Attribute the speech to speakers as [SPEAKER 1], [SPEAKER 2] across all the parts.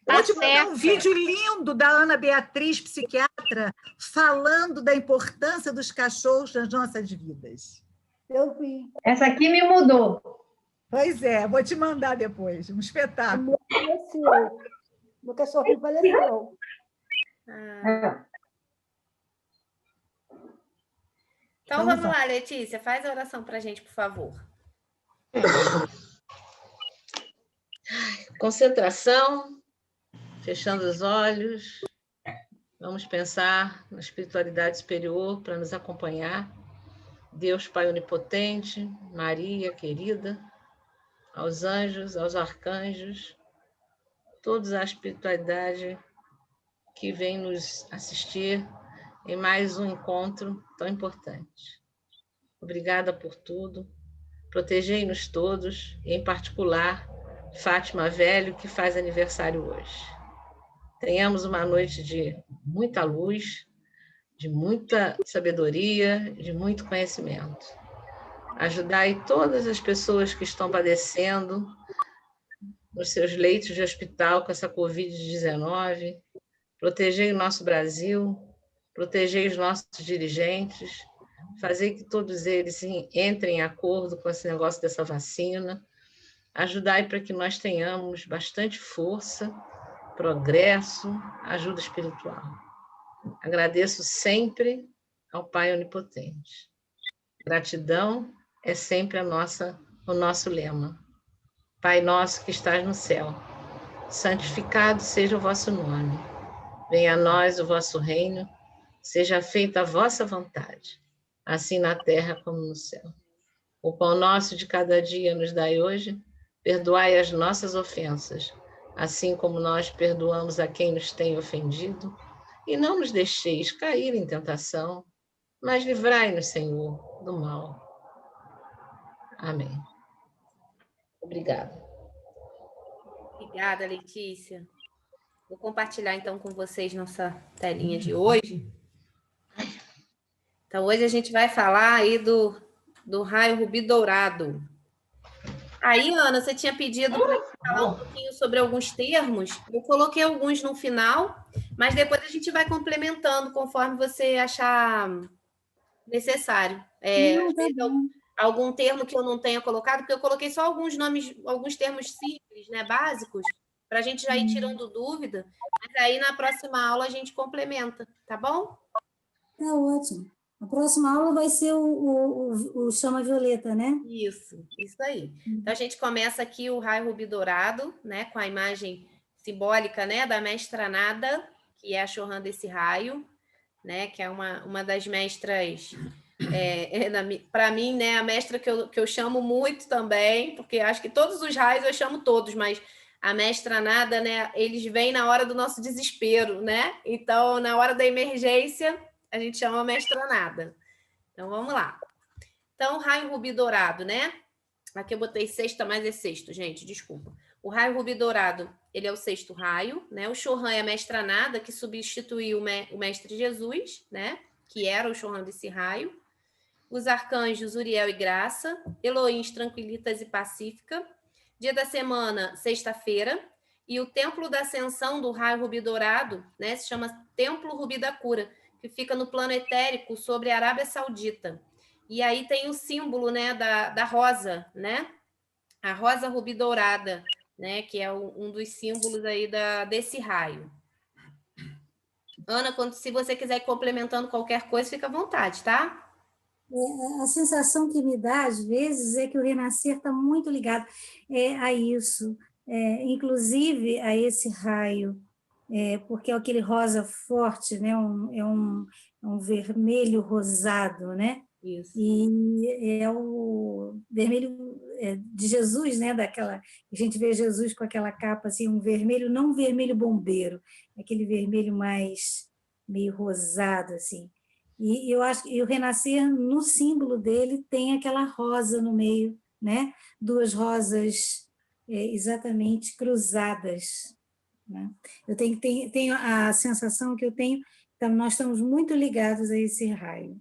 [SPEAKER 1] Eu vou te mandar um vídeo lindo da Ana Beatriz, psiquiatra, falando da importância dos cachorros nas nossas vidas.
[SPEAKER 2] Eu vi.
[SPEAKER 3] Essa aqui me mudou.
[SPEAKER 1] Pois é, vou te mandar depois, um espetáculo.
[SPEAKER 2] Faleceu. Meu cachorro faleceu.
[SPEAKER 4] Então vamos lá, Letícia, faz a oração para a gente, por favor.
[SPEAKER 5] Concentração, fechando os olhos. Vamos pensar na espiritualidade superior para nos acompanhar. Deus Pai Onipotente, Maria querida, aos anjos, aos arcanjos, toda a espiritualidade que vem nos assistir em mais um encontro tão importante. Obrigada por tudo. Protegei-nos todos, e em particular, Fátima Velho, que faz aniversário hoje. Tenhamos uma noite de muita luz, de muita sabedoria, de muito conhecimento. Ajudai todas as pessoas que estão padecendo nos seus leitos de hospital com essa Covid-19. Protegei o nosso Brasil, protegei os nossos dirigentes, fazer que todos eles entrem em acordo com esse negócio dessa vacina. Ajudai para que nós tenhamos bastante força, progresso, ajuda espiritual. Agradeço sempre ao Pai Onipotente. Gratidão é sempre o nosso lema. Pai nosso que estás no céu, santificado seja o vosso nome. Venha a nós o vosso reino, seja feita a vossa vontade, assim na terra como no céu. O pão nosso de cada dia nos dai hoje, perdoai as nossas ofensas, assim como nós perdoamos a quem nos tem ofendido, e não nos deixeis cair em tentação, mas livrai-nos, Senhor, do mal. Amém. Obrigada.
[SPEAKER 4] Obrigada, Letícia. Vou compartilhar, então, com vocês nossa telinha de hoje. Então, hoje a gente vai falar aí do raio rubi dourado. Aí, Ana, você tinha pedido para falar um pouquinho sobre alguns termos. Eu coloquei alguns no final, mas depois a gente vai complementando conforme você achar necessário. Algum termo que eu não tenha colocado, porque eu coloquei só alguns nomes, alguns termos simples, né, básicos, para a gente já ir tirando dúvida, mas aí na próxima aula a gente complementa, tá bom?
[SPEAKER 2] Tá ótimo. A próxima aula vai ser o chama violeta, né?
[SPEAKER 4] Isso aí. Então a gente começa aqui o raio rubi dourado, né, com a imagem simbólica, né, da mestra Nada, que é a Chohan desse raio, né, que é uma das mestras, para mim, né, a mestra que eu chamo muito também, porque acho que todos os raios eu chamo todos, mas a mestra Nada, né, eles vêm na hora do nosso desespero, né? Então, na hora da emergência, a gente chama a mestra Nada. Então, vamos lá. Então, raio rubi dourado, né? Aqui eu botei sexta, mas é sexto, gente, desculpa. O raio rubi dourado, ele é o sexto raio, né? O Chohan é a mestra Nada, que substituiu o mestre Jesus, né? Que era o Chohan desse raio. Os arcanjos Uriel e Graça, Elohim, Tranquilitas e Pacífica. Dia da semana, sexta-feira. E o templo da ascensão do raio rubi dourado, né? Se chama Templo Rubi da Cura, que fica no plano etérico sobre a Arábia Saudita. E aí tem o símbolo, né, da rosa, né? A rosa rubi dourada, né? Que é um dos símbolos aí desse raio. Ana, se você quiser ir complementando qualquer coisa, fica à vontade, tá?
[SPEAKER 2] A sensação que me dá, às vezes, é que o renascer está muito ligado a isso, inclusive a esse raio, porque é aquele rosa forte, né? Um vermelho rosado, né?
[SPEAKER 4] Isso.
[SPEAKER 2] E é o vermelho de Jesus, né? A gente vê Jesus com aquela capa assim, um vermelho, não um vermelho bombeiro, aquele vermelho mais meio rosado assim. E eu acho que o renascer, no símbolo dele, tem aquela rosa no meio, né? Duas rosas exatamente cruzadas, né? Eu tenho a sensação que nós estamos muito ligados a esse raio.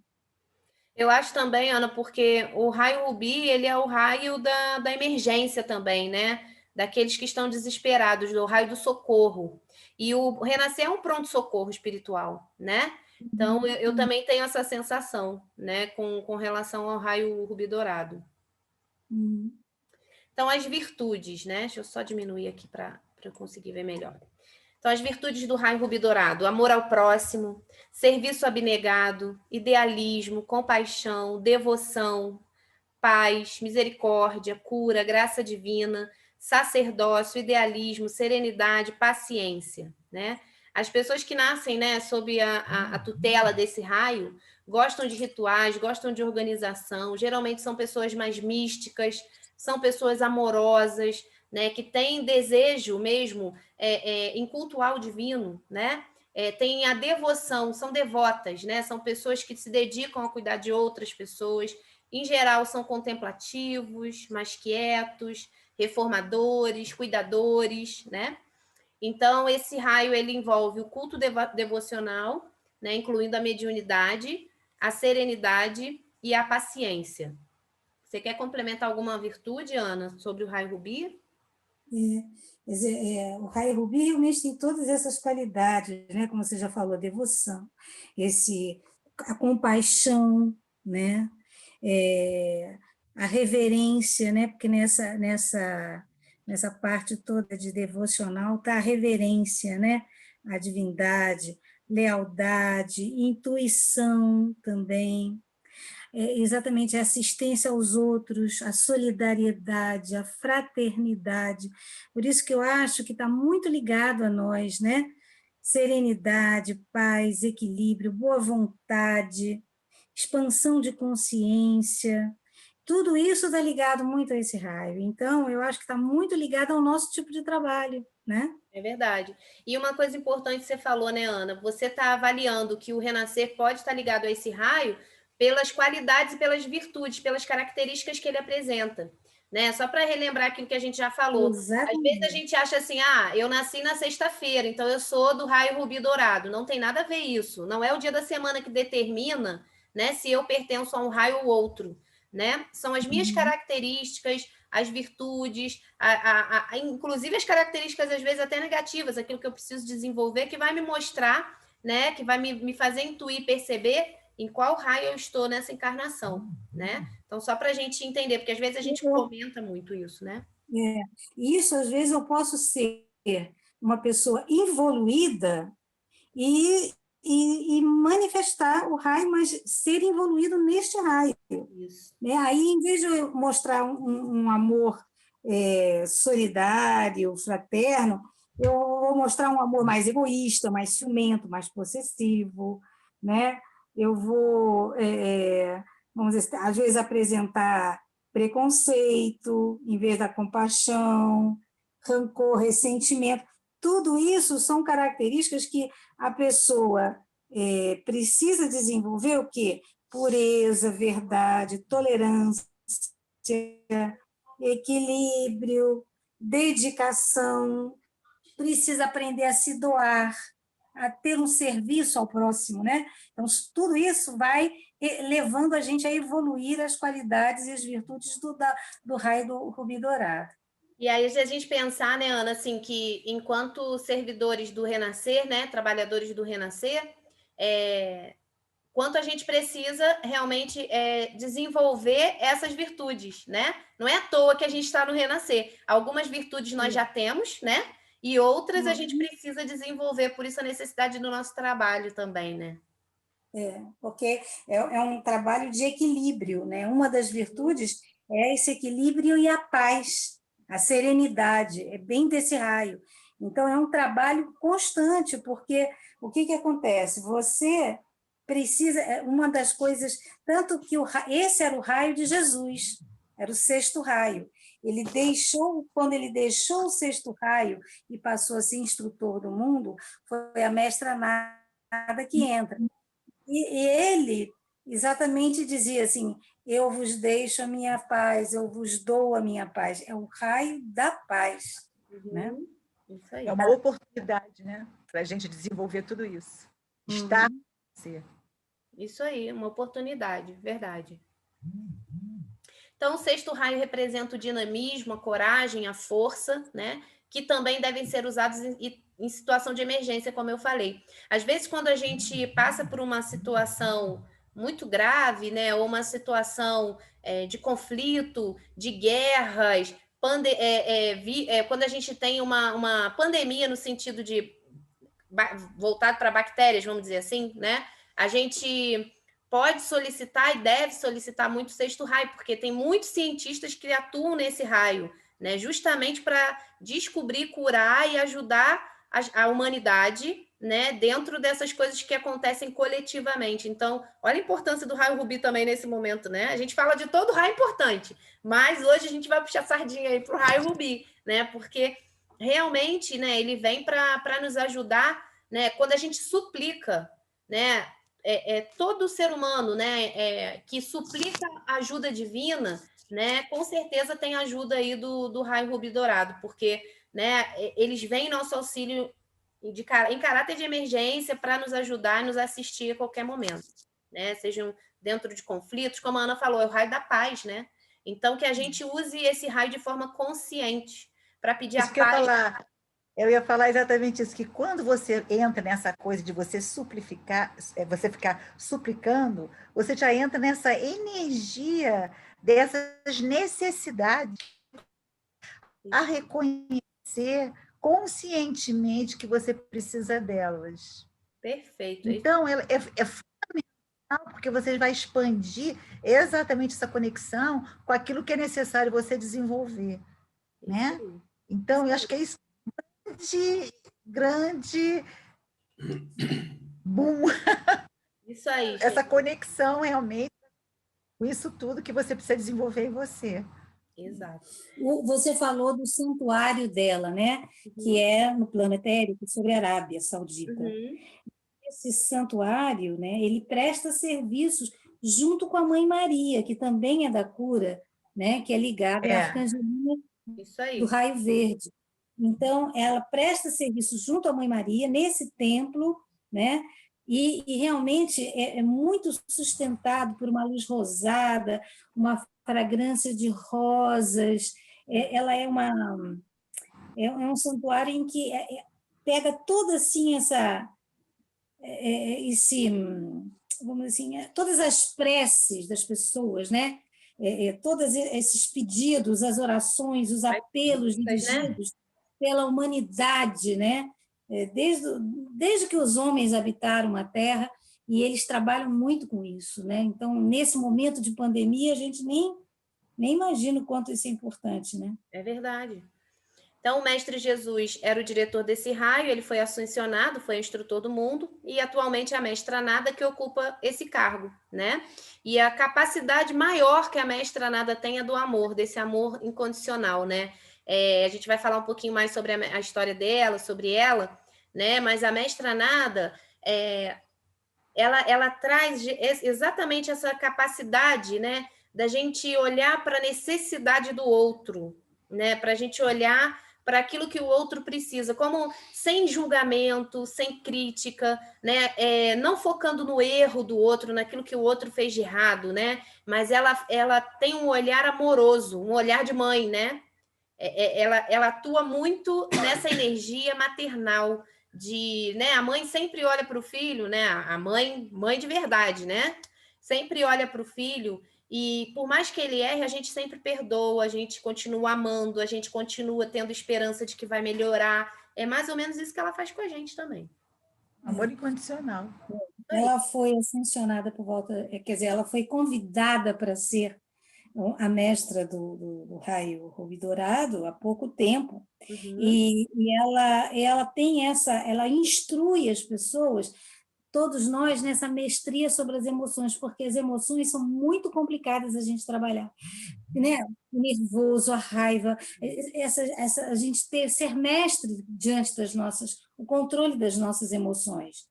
[SPEAKER 4] Eu acho também, Ana, porque o raio rubi, ele é o raio da emergência também, né? daqueles que estão desesperados, do raio do socorro. E o renascer é um pronto-socorro espiritual, né? Então, eu também tenho essa sensação, né, com relação ao raio rubi dourado. Então, as virtudes, né? Deixa eu só diminuir aqui para eu conseguir ver melhor. Então, as virtudes do raio rubi dourado: amor ao próximo, serviço abnegado, idealismo, compaixão, devoção, paz, misericórdia, cura, graça divina, sacerdócio, idealismo, serenidade, paciência, né? As pessoas que nascem, né, sob a tutela desse raio gostam de rituais, gostam de organização, geralmente são pessoas mais místicas, são pessoas amorosas, né, que têm desejo mesmo em cultuar o divino, né? Tem a devoção, são devotas, né? São pessoas que se dedicam a cuidar de outras pessoas. Em geral, são contemplativos, mais quietos, reformadores, cuidadores, né? Então, esse raio ele envolve o culto devocional, né, incluindo a mediunidade, a serenidade e a paciência. Você quer complementar alguma virtude, Ana, sobre o raio rubi?
[SPEAKER 2] O raio rubi realmente tem todas essas qualidades, né? Como você já falou, a devoção, a compaixão, né? A reverência, né? Porque nessa parte toda de devocional está a reverência, né? A divindade, lealdade, intuição também. Exatamente a assistência aos outros, a solidariedade, a fraternidade. Por isso que eu acho que está muito ligado a nós, né? Serenidade, paz, equilíbrio, boa vontade, expansão de consciência. Tudo isso está ligado muito a esse raio. Então, eu acho que está muito ligado ao nosso tipo de trabalho, né?
[SPEAKER 4] É verdade. E uma coisa importante que você falou, né, Ana? Você está avaliando que o renascer pode estar ligado a esse raio pelas qualidades e pelas virtudes, pelas características que ele apresenta, né? Só para relembrar aquilo que a gente já falou.
[SPEAKER 2] Exatamente.
[SPEAKER 4] Às vezes a gente acha assim, eu nasci na sexta-feira, então eu sou do raio rubi dourado. Não tem nada a ver isso. Não é o dia da semana que determina, né, se eu pertenço a um raio ou outro, né? São as minhas características, as virtudes, inclusive as características, às vezes, até negativas, aquilo que eu preciso desenvolver, que vai me mostrar, né, que vai me fazer intuir, perceber em qual raio eu estou nessa encarnação, né? Então, só para a gente entender, porque às vezes a gente comenta muito isso, né?
[SPEAKER 2] Isso, às vezes, eu posso ser uma pessoa evoluída e manifestar o raio, mas ser evoluído neste raio.
[SPEAKER 4] Isso.
[SPEAKER 2] Aí, em vez de eu mostrar um amor solidário, fraterno, eu vou mostrar um amor mais egoísta, mais ciumento, mais possessivo, né? Eu vou, vamos dizer, às vezes, apresentar preconceito em vez da compaixão, rancor, ressentimento. Tudo isso são características que a pessoa precisa desenvolver o quê? Pureza, verdade, tolerância, equilíbrio, dedicação, precisa aprender a se doar, a ter um serviço ao próximo, né? Então, tudo isso vai levando a gente a evoluir as qualidades e as virtudes do raio do rubi dourado.
[SPEAKER 4] E aí, se a gente pensar, né, Ana, assim, que enquanto servidores do Renascer, né, trabalhadores do Renascer, quanto a gente precisa realmente desenvolver essas virtudes, né? Não é à toa que a gente está no Renascer. Algumas virtudes nós já temos, né? E outras a gente precisa desenvolver, por isso a necessidade do nosso trabalho também, né?
[SPEAKER 2] Porque é um trabalho de equilíbrio, né? Uma das virtudes é esse equilíbrio e a paz, a serenidade, é bem desse raio. Então, é um trabalho constante, porque o que acontece? Você precisa, uma das coisas, tanto que esse era o raio de Jesus, era o sexto raio. Quando ele deixou o sexto raio e passou a ser instrutor do mundo, foi a mestra nada que entra. E ele exatamente dizia assim: eu vos deixo a minha paz, eu vos dou a minha paz. É o raio da paz. Né?
[SPEAKER 1] Isso aí. É uma oportunidade, né, para a gente desenvolver tudo isso. Estar com você.
[SPEAKER 4] Isso aí, uma oportunidade, verdade. Então, o sexto raio representa o dinamismo, a coragem, a força, né? Que também devem ser usados em situação de emergência, como eu falei. Às vezes, quando a gente passa por uma situação muito grave, né? Ou uma situação de conflito, de guerras, quando a gente tem uma pandemia no sentido de voltado para bactérias, vamos dizer assim, né? A gente pode solicitar e deve solicitar muito o sexto raio, porque tem muitos cientistas que atuam nesse raio, né? Justamente para descobrir, curar e ajudar a humanidade, né? Dentro dessas coisas que acontecem coletivamente. Então, olha a importância do raio rubi também nesse momento, né? A gente fala de todo raio importante, mas hoje a gente vai puxar sardinha aí para o raio rubi, né? Porque realmente, né, ele vem para nos ajudar, né, quando a gente suplica, né, todo ser humano, né, que suplica ajuda divina, né, com certeza tem ajuda aí do raio rubi dourado, porque, né, eles vêm em nosso auxílio em caráter de emergência para nos ajudar e nos assistir a qualquer momento, né, sejam dentro de conflitos, como a Ana falou, é o raio da paz, né, então que a gente use esse raio de forma consciente, para pedir
[SPEAKER 1] Isso
[SPEAKER 4] a
[SPEAKER 1] que eu ia
[SPEAKER 4] paz.
[SPEAKER 1] falar. Eu ia falar exatamente isso, que quando você entra nessa coisa de você suplicar, você ficar suplicando, você já entra nessa energia dessas necessidades a reconhecer conscientemente que você precisa delas.
[SPEAKER 4] Perfeito.
[SPEAKER 1] Então, é fundamental, porque você vai expandir exatamente essa conexão com aquilo que é necessário você desenvolver, né? Então, eu acho que é isso grande boom.
[SPEAKER 4] Isso aí,
[SPEAKER 1] Essa
[SPEAKER 4] gente.
[SPEAKER 1] conexão realmente com isso tudo que você precisa desenvolver em você.
[SPEAKER 4] Exato.
[SPEAKER 2] Você falou do santuário dela, né? Que é no plano etérico sobre a Arábia Saudita.
[SPEAKER 4] Uhum.
[SPEAKER 2] Esse santuário, né? Ele presta serviços junto com a Mãe Maria, que também é da cura, né? Que é ligada à Arcangelina
[SPEAKER 4] Isso aí.
[SPEAKER 2] do Raio Verde. Então, ela presta serviço junto à Mãe Maria nesse templo, né? E realmente é muito sustentado por uma luz rosada, uma fragrância de rosas. Ela é um santuário em que pega toda assim vamos dizer assim, todas as preces das pessoas, né? Todos esses pedidos, as orações, os apelos dirigidos pela humanidade, né? Desde que os homens habitaram a Terra, e eles trabalham muito com isso, né? Então, nesse momento de pandemia, a gente nem imagina o quanto isso é importante, né?
[SPEAKER 4] É verdade. Então, o Mestre Jesus era o diretor desse raio, ele foi ascensionado, foi instrutor do mundo, e atualmente é a Mestra Nada que ocupa esse cargo, né? E a capacidade maior que a Mestra Nada tem é do amor, desse amor incondicional, né? A gente vai falar um pouquinho mais sobre a história dela, sobre ela, né? Mas a Mestra Nada, ela traz exatamente essa capacidade, né? Da gente olhar para a necessidade do outro, né? Para a gente olhar para aquilo que o outro precisa, como sem julgamento, sem crítica, né? Não focando no erro do outro, naquilo que o outro fez de errado, né? Mas ela tem um olhar amoroso, um olhar de mãe, né? Ela atua muito nessa energia maternal né? A mãe sempre olha para o filho, né? A mãe de verdade, né? Sempre olha para o filho. E por mais que ele erre, a gente sempre perdoa, a gente continua amando, a gente continua tendo esperança de que vai melhorar. É mais ou menos isso que ela faz com a gente também.
[SPEAKER 1] Amor incondicional.
[SPEAKER 2] Ela foi ascensionada quer dizer, ela foi convidada para ser a mestra do raio rubi dourado há pouco tempo.
[SPEAKER 4] Uhum.
[SPEAKER 2] E ela tem ela instrui as pessoas, todos nós, nessa mestria sobre as emoções, porque as emoções são muito complicadas a gente trabalhar, né? O nervoso, a raiva, a gente ser mestre diante o controle das nossas emoções.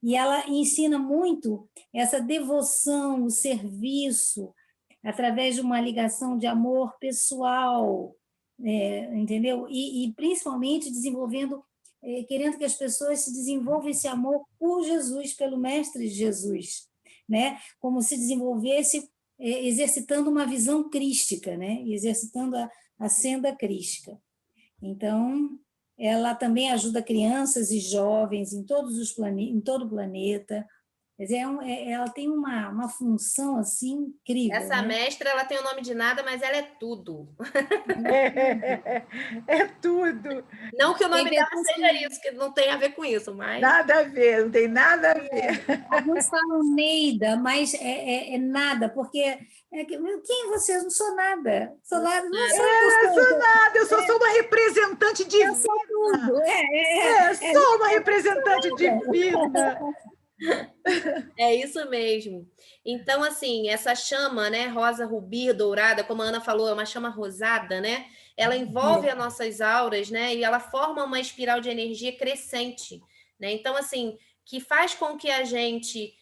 [SPEAKER 2] E ela ensina muito essa devoção, o serviço, através de uma ligação de amor pessoal, entendeu? E principalmente desenvolvendo, querendo que as pessoas se desenvolvam esse amor por Jesus, pelo Mestre Jesus, né? Como se desenvolvesse exercitando uma visão crística, né? Exercitando a senda crística. Então, ela também ajuda crianças e jovens em em todo o planeta. Quer dizer, ela tem uma função assim incrível.
[SPEAKER 4] Essa
[SPEAKER 2] né?
[SPEAKER 4] mestra, ela tem o nome de nada, mas ela é tudo.
[SPEAKER 1] É tudo.
[SPEAKER 4] Não que o nome dela
[SPEAKER 2] depois
[SPEAKER 4] seja isso, que não tem a ver com isso, mas...
[SPEAKER 1] Nada a ver, não tem nada a ver.
[SPEAKER 2] Alguns falam Neida, mas é nada, porque quem você? Eu não sou nada. Sou nada, não sou
[SPEAKER 1] Eu sou
[SPEAKER 2] importante.
[SPEAKER 1] nada, eu sou só uma representante
[SPEAKER 2] Eu
[SPEAKER 1] divina.
[SPEAKER 2] sou tudo.
[SPEAKER 1] Sou uma representante divina.
[SPEAKER 4] É isso mesmo. Então, assim, essa chama, né, rosa, rubi, dourada, como a Ana falou, é uma chama rosada, né? Ela envolve as nossas auras, né? E ela forma uma espiral de energia crescente, né? Então, assim, que faz com que a gente,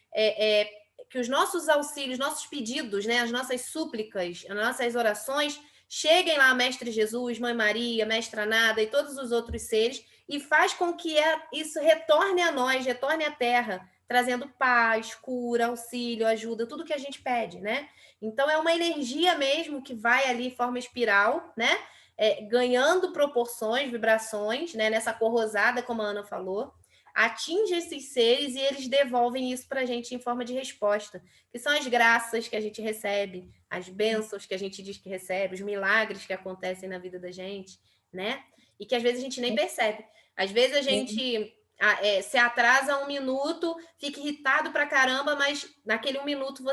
[SPEAKER 4] que os nossos auxílios, nossos pedidos, né, as nossas súplicas, as nossas orações cheguem lá a Mestre Jesus, Mãe Maria, Mestra Nada e todos os outros seres, e faz com que isso retorne a nós, retorne à Terra, trazendo paz, cura, auxílio, ajuda, tudo que a gente pede, né? Então, é uma energia mesmo que vai ali em forma espiral, né? Ganhando proporções, vibrações, né? Nessa cor rosada, como a Ana falou, atinge esses seres e eles devolvem isso para a gente em forma de resposta, que são as graças que a gente recebe, as bênçãos que a gente diz que recebe, os milagres que acontecem na vida da gente, né? E que às vezes a gente nem percebe. Às vezes a gente se atrasa 1 minuto, fica irritado pra caramba, mas naquele 1 minuto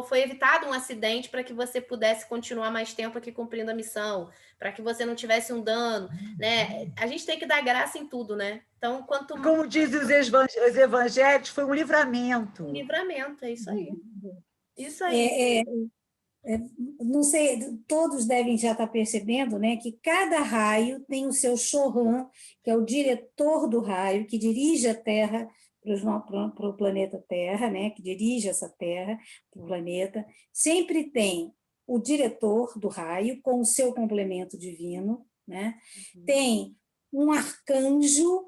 [SPEAKER 4] foi evitado um acidente para que você pudesse continuar mais tempo aqui cumprindo a missão, para que você não tivesse um dano, né? A gente tem que dar graça em tudo, né? Então,
[SPEAKER 1] Como dizem os evangelhos, foi um livramento.
[SPEAKER 4] Um livramento, é isso aí. Isso aí.
[SPEAKER 2] Não sei, todos devem já estar percebendo, né, que cada raio tem o seu Chohan, que é o diretor do raio, que dirige a Terra para o planeta Terra, né, que dirige essa Terra para o planeta. Sempre tem o diretor do raio com o seu complemento divino, né? Tem um arcanjo.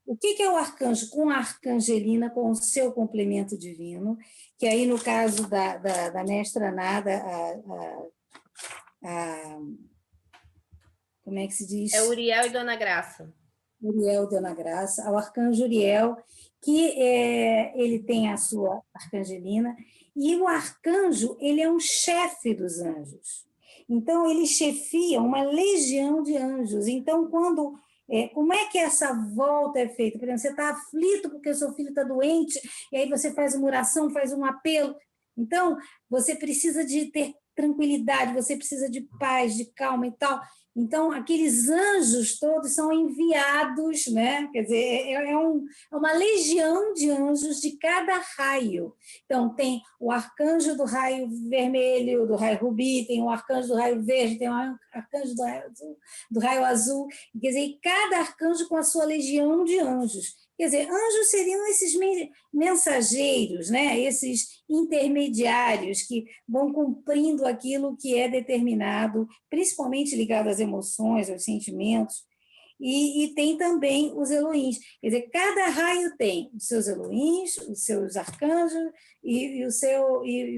[SPEAKER 2] O que é o arcanjo? Com a arcangelina, com o seu complemento divino, que aí, no caso da mestra Nada, como é que se diz?
[SPEAKER 4] É Uriel e Dona Graça.
[SPEAKER 2] Uriel, Dona Graça, ao arcanjo Uriel, que ele tem a sua arcangelina, e o arcanjo, ele é um chefe dos anjos. Então, ele chefia uma legião de anjos. Então, como é que essa volta é feita? Por exemplo, você está aflito porque o seu filho está doente, e aí você faz uma oração, faz um apelo. Então, você precisa de ter tranquilidade, você precisa de paz, de calma e tal. Então, aqueles anjos todos são enviados, né? Quer dizer, é uma legião de anjos de cada raio. Então, tem o arcanjo do raio vermelho, do raio rubi, tem o arcanjo do raio verde, tem o arcanjo do raio azul. Quer dizer, cada arcanjo com a sua legião de anjos. Quer dizer, anjos seriam esses mensageiros, né? Esses intermediários que vão cumprindo aquilo que é determinado, principalmente ligado às emoções, aos sentimentos. E tem também os Elohims. Quer dizer, cada raio tem os seus Elohims, os seus arcanjos e o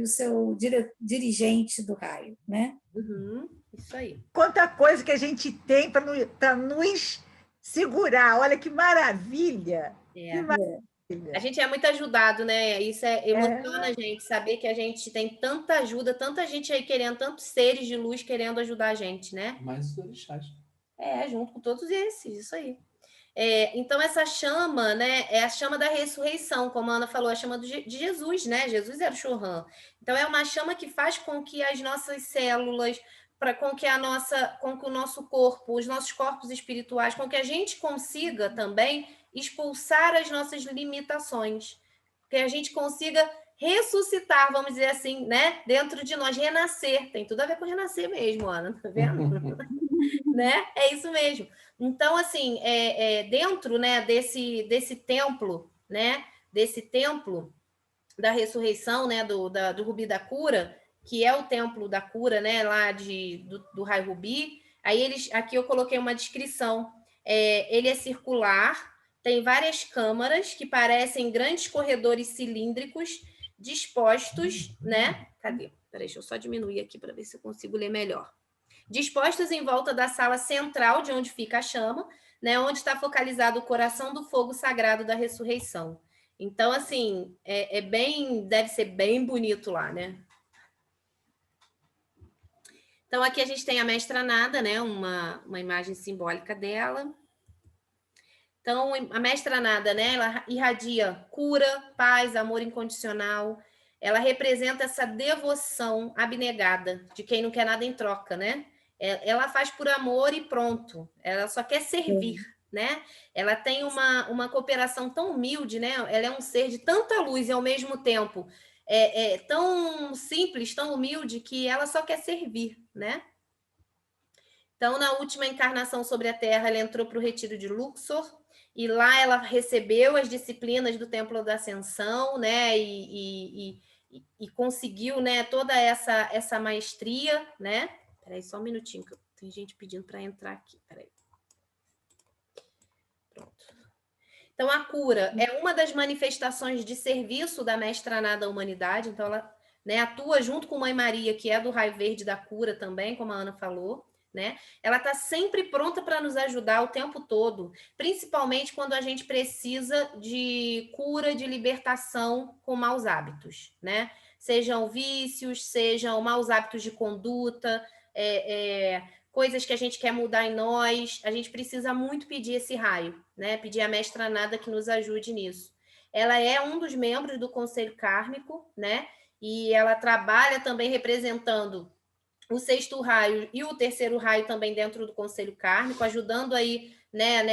[SPEAKER 2] seu dirigente do raio, né?
[SPEAKER 4] Isso aí.
[SPEAKER 1] Quanta coisa que a gente tem para nos segurar. Olha que maravilha! Que maravilha.
[SPEAKER 4] A gente é muito ajudado, né? Isso emociona a gente, saber que a gente tem tanta ajuda, tanta gente aí querendo, tantos seres de luz querendo ajudar a gente, né?
[SPEAKER 3] Mais os orixás.
[SPEAKER 4] Junto com todos esses, isso aí. Então, essa chama, né, é a chama da ressurreição, como a Ana falou, a chama de Jesus, né? Jesus era o Chohan. Então, é uma chama que faz com que as nossas células, com que o nosso corpo, os nossos corpos espirituais, com que a gente consiga também expulsar as nossas limitações, que a gente consiga ressuscitar, vamos dizer assim, né? Dentro de nós, renascer. Tem tudo a ver com renascer mesmo, Ana, tá vendo? Né? É isso mesmo. Então, assim, dentro, né, desse templo, né? Desse templo da ressurreição, né? Do Rubi da Cura, que é o templo da cura, né? Lá do Raio Rubi. Aí aqui eu coloquei uma descrição. Ele é circular, tem várias câmaras que parecem grandes corredores cilíndricos dispostos, né? cadê? Peraí, deixa eu só diminuir aqui para ver se eu consigo ler melhor. Dispostos em volta da sala central, de onde fica a chama, né, onde está focalizado o coração do fogo sagrado da ressurreição. Então, assim, deve ser bem bonito lá, né? Então, aqui a gente tem a Mestra Nada, né, uma imagem simbólica dela. Então, a Mestra Nada, né, ela irradia cura, paz, amor incondicional. Ela representa essa devoção abnegada de quem não quer nada em troca, né? Ela faz por amor e pronto. Ela só quer servir, né? Ela tem uma cooperação tão humilde, né? Ela é um ser de tanta luz e, ao mesmo tempo, tão simples, tão humilde, que ela só quer servir, né? Então, na última encarnação sobre a Terra, ela entrou para o retiro de Luxor, e lá ela recebeu as disciplinas do Templo da Ascensão, né? E conseguiu, né, toda essa maestria, né? Peraí, só um minutinho, que tem gente pedindo para entrar aqui. Peraí. Pronto. Então, a cura é uma das manifestações de serviço da Mestra Nada à humanidade. Então, ela, né, atua junto com Mãe Maria, que é do raio verde da cura também, como a Ana falou. Né? Ela está sempre pronta para nos ajudar o tempo todo, principalmente quando a gente precisa de cura, de libertação com maus hábitos, né? Sejam vícios, sejam maus hábitos de conduta, coisas que a gente quer mudar em nós. A gente precisa muito pedir esse raio, né? Pedir a Mestra Nada que nos ajude nisso. Ela é um dos membros do Conselho Kármico, né? E ela trabalha também representando o 6º raio e o 3º raio também dentro do Conselho Kármico, ajudando aí, né,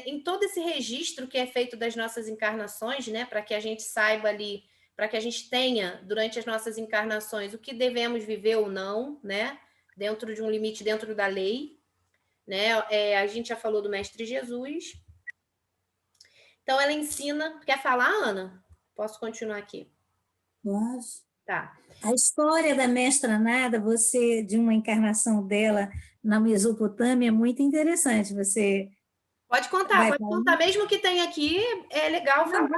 [SPEAKER 4] em todo esse registro que é feito das nossas encarnações, né, para que a gente saiba ali, para que a gente tenha, durante as nossas encarnações, o que devemos viver ou não, né, dentro de um limite, dentro da lei, né, a gente já falou do Mestre Jesus. Então, ela ensina... Quer falar, Ana? Posso continuar aqui?
[SPEAKER 2] Posso.
[SPEAKER 4] Tá.
[SPEAKER 2] A história da Mestra Nada, de uma encarnação dela na Mesopotâmia, é muito interessante. Você
[SPEAKER 4] pode contar, mesmo que tenha aqui, é legal falar.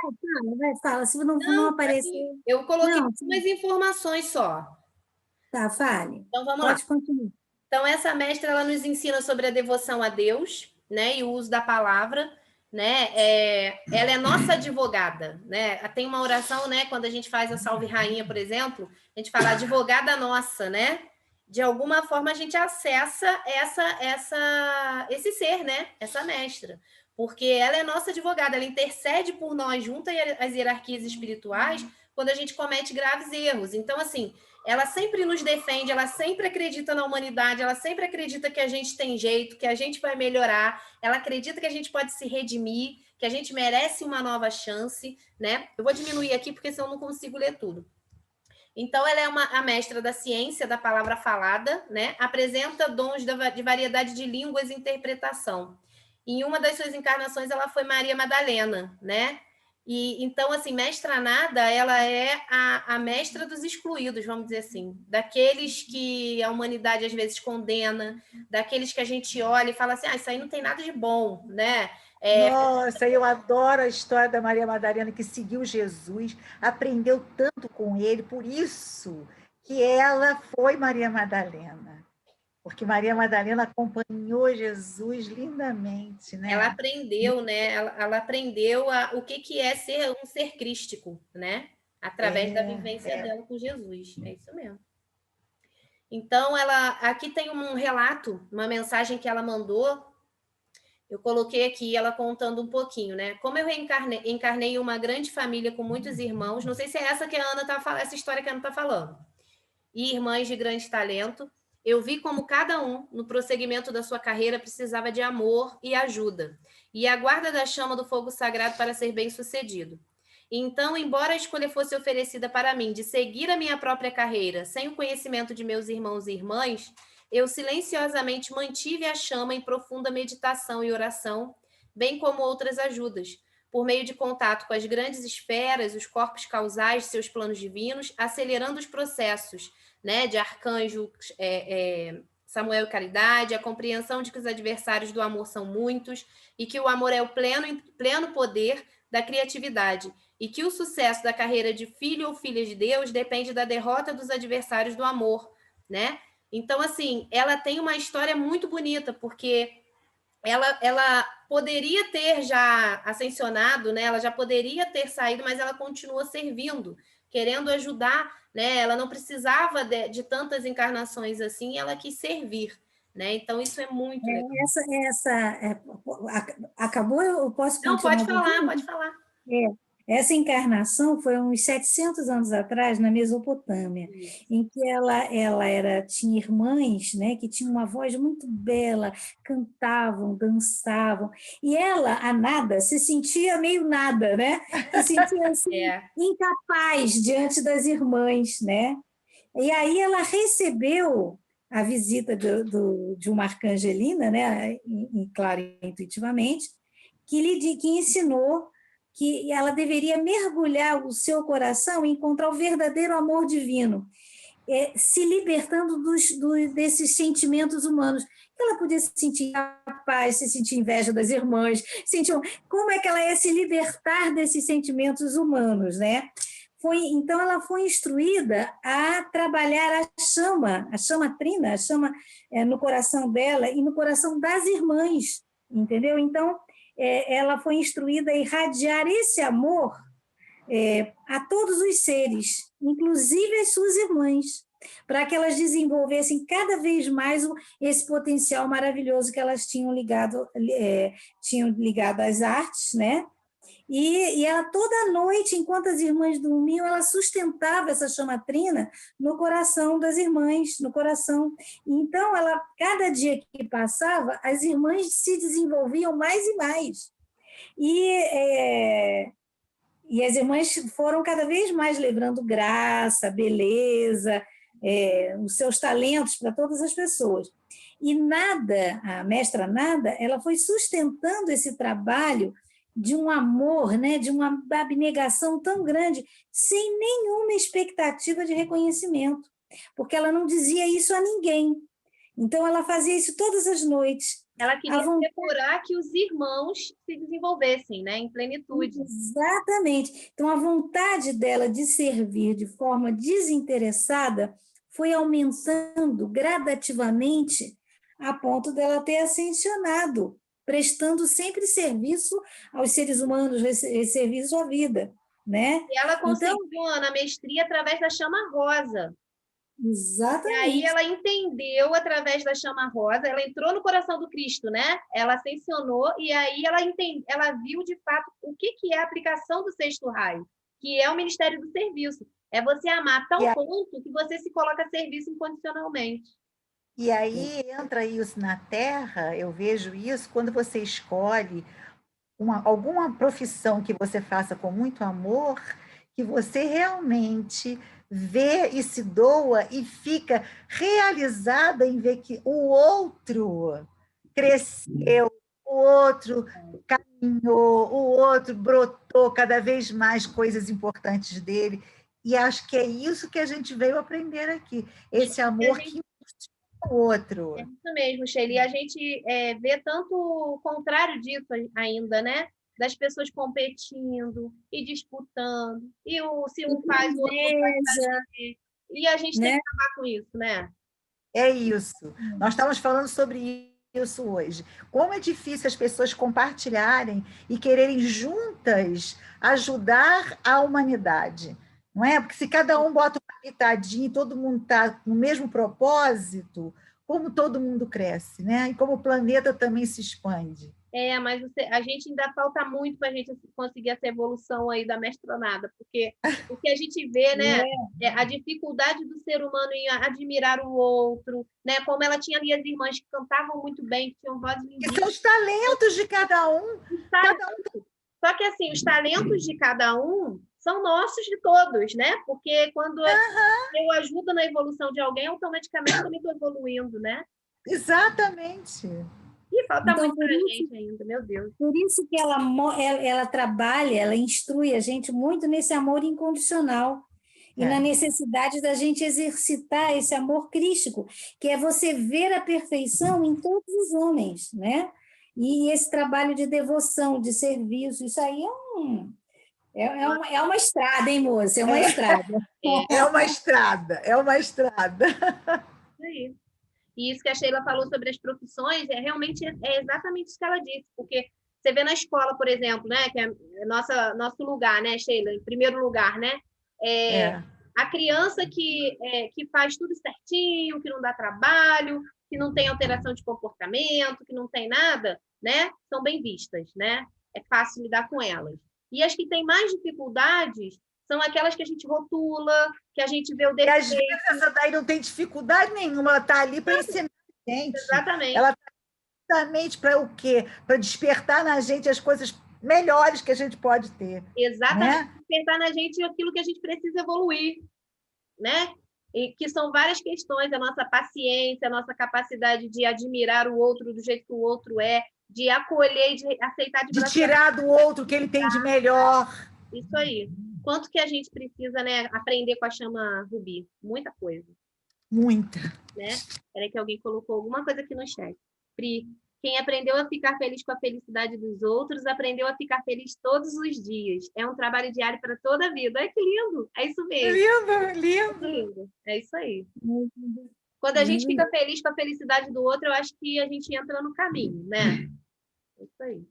[SPEAKER 2] Fala, se não aparecer...
[SPEAKER 4] Eu coloquei algumas informações só.
[SPEAKER 2] Tá, fale.
[SPEAKER 4] Então, vamos
[SPEAKER 2] Pode
[SPEAKER 4] lá.
[SPEAKER 2] continuar.
[SPEAKER 4] Então, essa mestra, ela nos ensina sobre a devoção a Deus, né, e o uso da palavra, né, ela é nossa advogada, né, tem uma oração, né, quando a gente faz a Salve Rainha, por exemplo, a gente fala advogada nossa, né, de alguma forma a gente acessa esse ser, né, essa mestra, porque ela é nossa advogada, ela intercede por nós junto às hierarquias espirituais quando a gente comete graves erros. Então, assim, ela sempre nos defende, ela sempre acredita na humanidade, ela sempre acredita que a gente tem jeito, que a gente vai melhorar, ela acredita que a gente pode se redimir, que a gente merece uma nova chance, né? Eu vou diminuir aqui, porque senão eu não consigo ler tudo. Então, ela é a mestra da ciência da palavra falada, né? Apresenta dons de variedade de línguas e interpretação. Em uma das suas encarnações, ela foi Maria Madalena, né? E então, assim, Mestra Nada, ela é a mestra dos excluídos, vamos dizer assim, daqueles que a humanidade às vezes condena, daqueles que a gente olha e fala assim, isso aí não tem nada de bom, né?
[SPEAKER 1] Nossa, eu adoro a história da Maria Madalena, que seguiu Jesus, aprendeu tanto com ele, por isso que ela foi Maria Madalena. Porque Maria Madalena acompanhou Jesus lindamente, né?
[SPEAKER 4] Ela aprendeu, né? Ela aprendeu o que é ser um ser crístico, né? Através da vivência dela com Jesus. É isso mesmo. Então, aqui tem um relato, uma mensagem que ela mandou. Eu coloquei aqui ela contando um pouquinho, né? Como eu encarnei uma grande família com muitos irmãos. Não sei se é essa que a Ana tá falando, essa história que a Ana está falando. E irmãs de grande talento. Eu vi como cada um, no prosseguimento da sua carreira, precisava de amor e ajuda, e a guarda da chama do fogo sagrado para ser bem-sucedido. Então, embora a escolha fosse oferecida para mim de seguir a minha própria carreira, sem o conhecimento de meus irmãos e irmãs, eu silenciosamente mantive a chama em profunda meditação e oração, bem como outras ajudas, por meio de contato com as grandes esferas, os corpos causais de seus planos divinos, acelerando os processos, né, de arcanjo Samuel e Caridade, a compreensão de que os adversários do amor são muitos e que o amor é o pleno poder da criatividade e que o sucesso da carreira de filho ou filha de Deus depende da derrota dos adversários do amor, né? Então, assim, ela tem uma história muito bonita, porque ela poderia ter já ascensionado, né? Ela já poderia ter saído, mas ela continua servindo, querendo ajudar, né? Ela não precisava de tantas encarnações assim, ela quis servir, né? Então, isso é muito legal.
[SPEAKER 2] Acabou? Eu posso
[SPEAKER 4] Não,
[SPEAKER 2] continuar
[SPEAKER 4] pode
[SPEAKER 2] um
[SPEAKER 4] falar,
[SPEAKER 2] pouquinho?
[SPEAKER 4] pode falar.
[SPEAKER 2] Essa encarnação foi uns 700 anos atrás, na Mesopotâmia, em que ela tinha irmãs, né, que tinham uma voz muito bela, cantavam, dançavam, e ela, a nada, se sentia meio nada, né? Se sentia assim, incapaz diante das irmãs, né? E aí ela recebeu a visita de uma arcangelina, né, claro, intuitivamente, que ensinou que ela deveria mergulhar o seu coração e encontrar o verdadeiro amor divino, se libertando desses sentimentos humanos. Ela podia se sentir capaz, se sentir inveja das irmãs, como é que ela ia se libertar desses sentimentos humanos, né? Então, ela foi instruída a trabalhar a chama trina, a chama no coração dela e no coração das irmãs, entendeu? Então, ela foi instruída a irradiar esse amor a todos os seres, inclusive as suas irmãs, para que elas desenvolvessem cada vez mais esse potencial maravilhoso que elas tinham ligado às artes, né? E ela toda noite, enquanto as irmãs dormiam, ela sustentava essa chama trina no coração das irmãs, no coração. Então, cada dia que passava, as irmãs se desenvolviam mais e mais. E as irmãs foram cada vez mais levando graça, beleza, os seus talentos para todas as pessoas. E a mestra Nada, ela foi sustentando esse trabalho de um amor, né, de uma abnegação tão grande, sem nenhuma expectativa de reconhecimento, porque ela não dizia isso a ninguém. Então, ela fazia isso todas as noites.
[SPEAKER 4] Ela queria procurar que os irmãos se desenvolvessem, né, em plenitude.
[SPEAKER 2] Exatamente. Então, a vontade dela de servir de forma desinteressada foi aumentando gradativamente a ponto dela ter ascensionado, prestando sempre serviço aos seres humanos, serviço à vida, né?
[SPEAKER 4] E ela conseguiu, Ana, a mestria através da chama rosa.
[SPEAKER 2] Exatamente.
[SPEAKER 4] E aí ela entendeu através da chama rosa, ela entrou no coração do Cristo, né? Ela ascensionou e aí ela viu de fato o que é a aplicação do sexto raio, que é o ministério do serviço. É você amar a tal ponto que você se coloca a serviço incondicionalmente.
[SPEAKER 1] E aí entra isso na Terra, eu vejo isso quando você escolhe alguma profissão que você faça com muito amor, que você realmente vê e se doa e fica realizada em ver que o outro cresceu, o outro caminhou, o outro brotou cada vez mais coisas importantes dele. E acho que é isso que a gente veio aprender aqui, esse amor que o outro.
[SPEAKER 4] É isso mesmo, Sheila. E a gente vê tanto o contrário disso ainda, né? Das pessoas competindo e disputando. E se um faz, o outro vai fazer. E a gente tem que acabar com isso, né?
[SPEAKER 1] É isso. Nós estamos falando sobre isso hoje. Como é difícil as pessoas compartilharem e quererem juntas ajudar a humanidade. Não é? Porque se cada um bota uma pitadinha e todo mundo está no mesmo propósito, como todo mundo cresce, né? E como o planeta também se expande.
[SPEAKER 4] Mas a gente ainda falta muito para a gente conseguir essa evolução aí da mestranada, porque o que a gente vê, né, é a dificuldade do ser humano em admirar o outro, né, como ela tinha ali as irmãs que cantavam muito bem, que tinham vozes lindíssimas.
[SPEAKER 1] Que são os talentos de cada um.
[SPEAKER 4] Só que, assim, os talentos de cada um são nossos de todos, né? Porque quando eu ajudo na evolução de alguém, automaticamente eu também estou evoluindo, né?
[SPEAKER 1] Exatamente.
[SPEAKER 4] E falta muito para a gente ainda, meu Deus.
[SPEAKER 2] Por isso que ela trabalha, ela instrui a gente muito nesse amor incondicional e na necessidade da gente exercitar esse amor crístico, que é você ver a perfeição em todos os homens, né? E esse trabalho de devoção, de serviço, isso aí É uma estrada, hein, moça? É uma estrada.
[SPEAKER 1] É uma estrada, é uma estrada.
[SPEAKER 4] Isso aí. E isso que a Sheila falou sobre as profissões realmente exatamente isso que ela disse, porque você vê na escola, por exemplo, né, que é nosso lugar, né, Sheila, em primeiro lugar, né, a criança que faz tudo certinho, que não dá trabalho, que não tem alteração de comportamento, que não tem nada, né, são bem vistas, né, é fácil lidar com elas. E as que têm mais dificuldades são aquelas que a gente rotula, que a gente vê o
[SPEAKER 1] E às
[SPEAKER 4] defeito.
[SPEAKER 1] vezes essa daí não tem dificuldade nenhuma, ela está ali para ensinar a gente.
[SPEAKER 4] Exatamente.
[SPEAKER 1] Ela está justamente para o quê? Para despertar na gente as coisas melhores que a gente pode ter.
[SPEAKER 4] Exatamente.
[SPEAKER 1] Né?
[SPEAKER 4] Despertar na gente aquilo que a gente precisa evoluir, né? E que são várias questões, a nossa paciência, a nossa capacidade de admirar o outro do jeito que o outro é, de acolher e de aceitar
[SPEAKER 1] de tirar do outro o que ele tem de melhor.
[SPEAKER 4] Isso aí. Quanto que a gente precisa, né, aprender com a chama Rubi? Muita coisa.
[SPEAKER 1] Muita.
[SPEAKER 4] Né? Espera que alguém colocou alguma coisa aqui no chat. Pri, quem aprendeu a ficar feliz com a felicidade dos outros, aprendeu a ficar feliz todos os dias. É um trabalho diário para toda a vida. Ai, que lindo! É isso mesmo.
[SPEAKER 1] Lindo, lindo.
[SPEAKER 4] Lindo. É isso aí. Quando a gente fica feliz com a felicidade do outro, eu acho que a gente entra no caminho, né? É isso aí.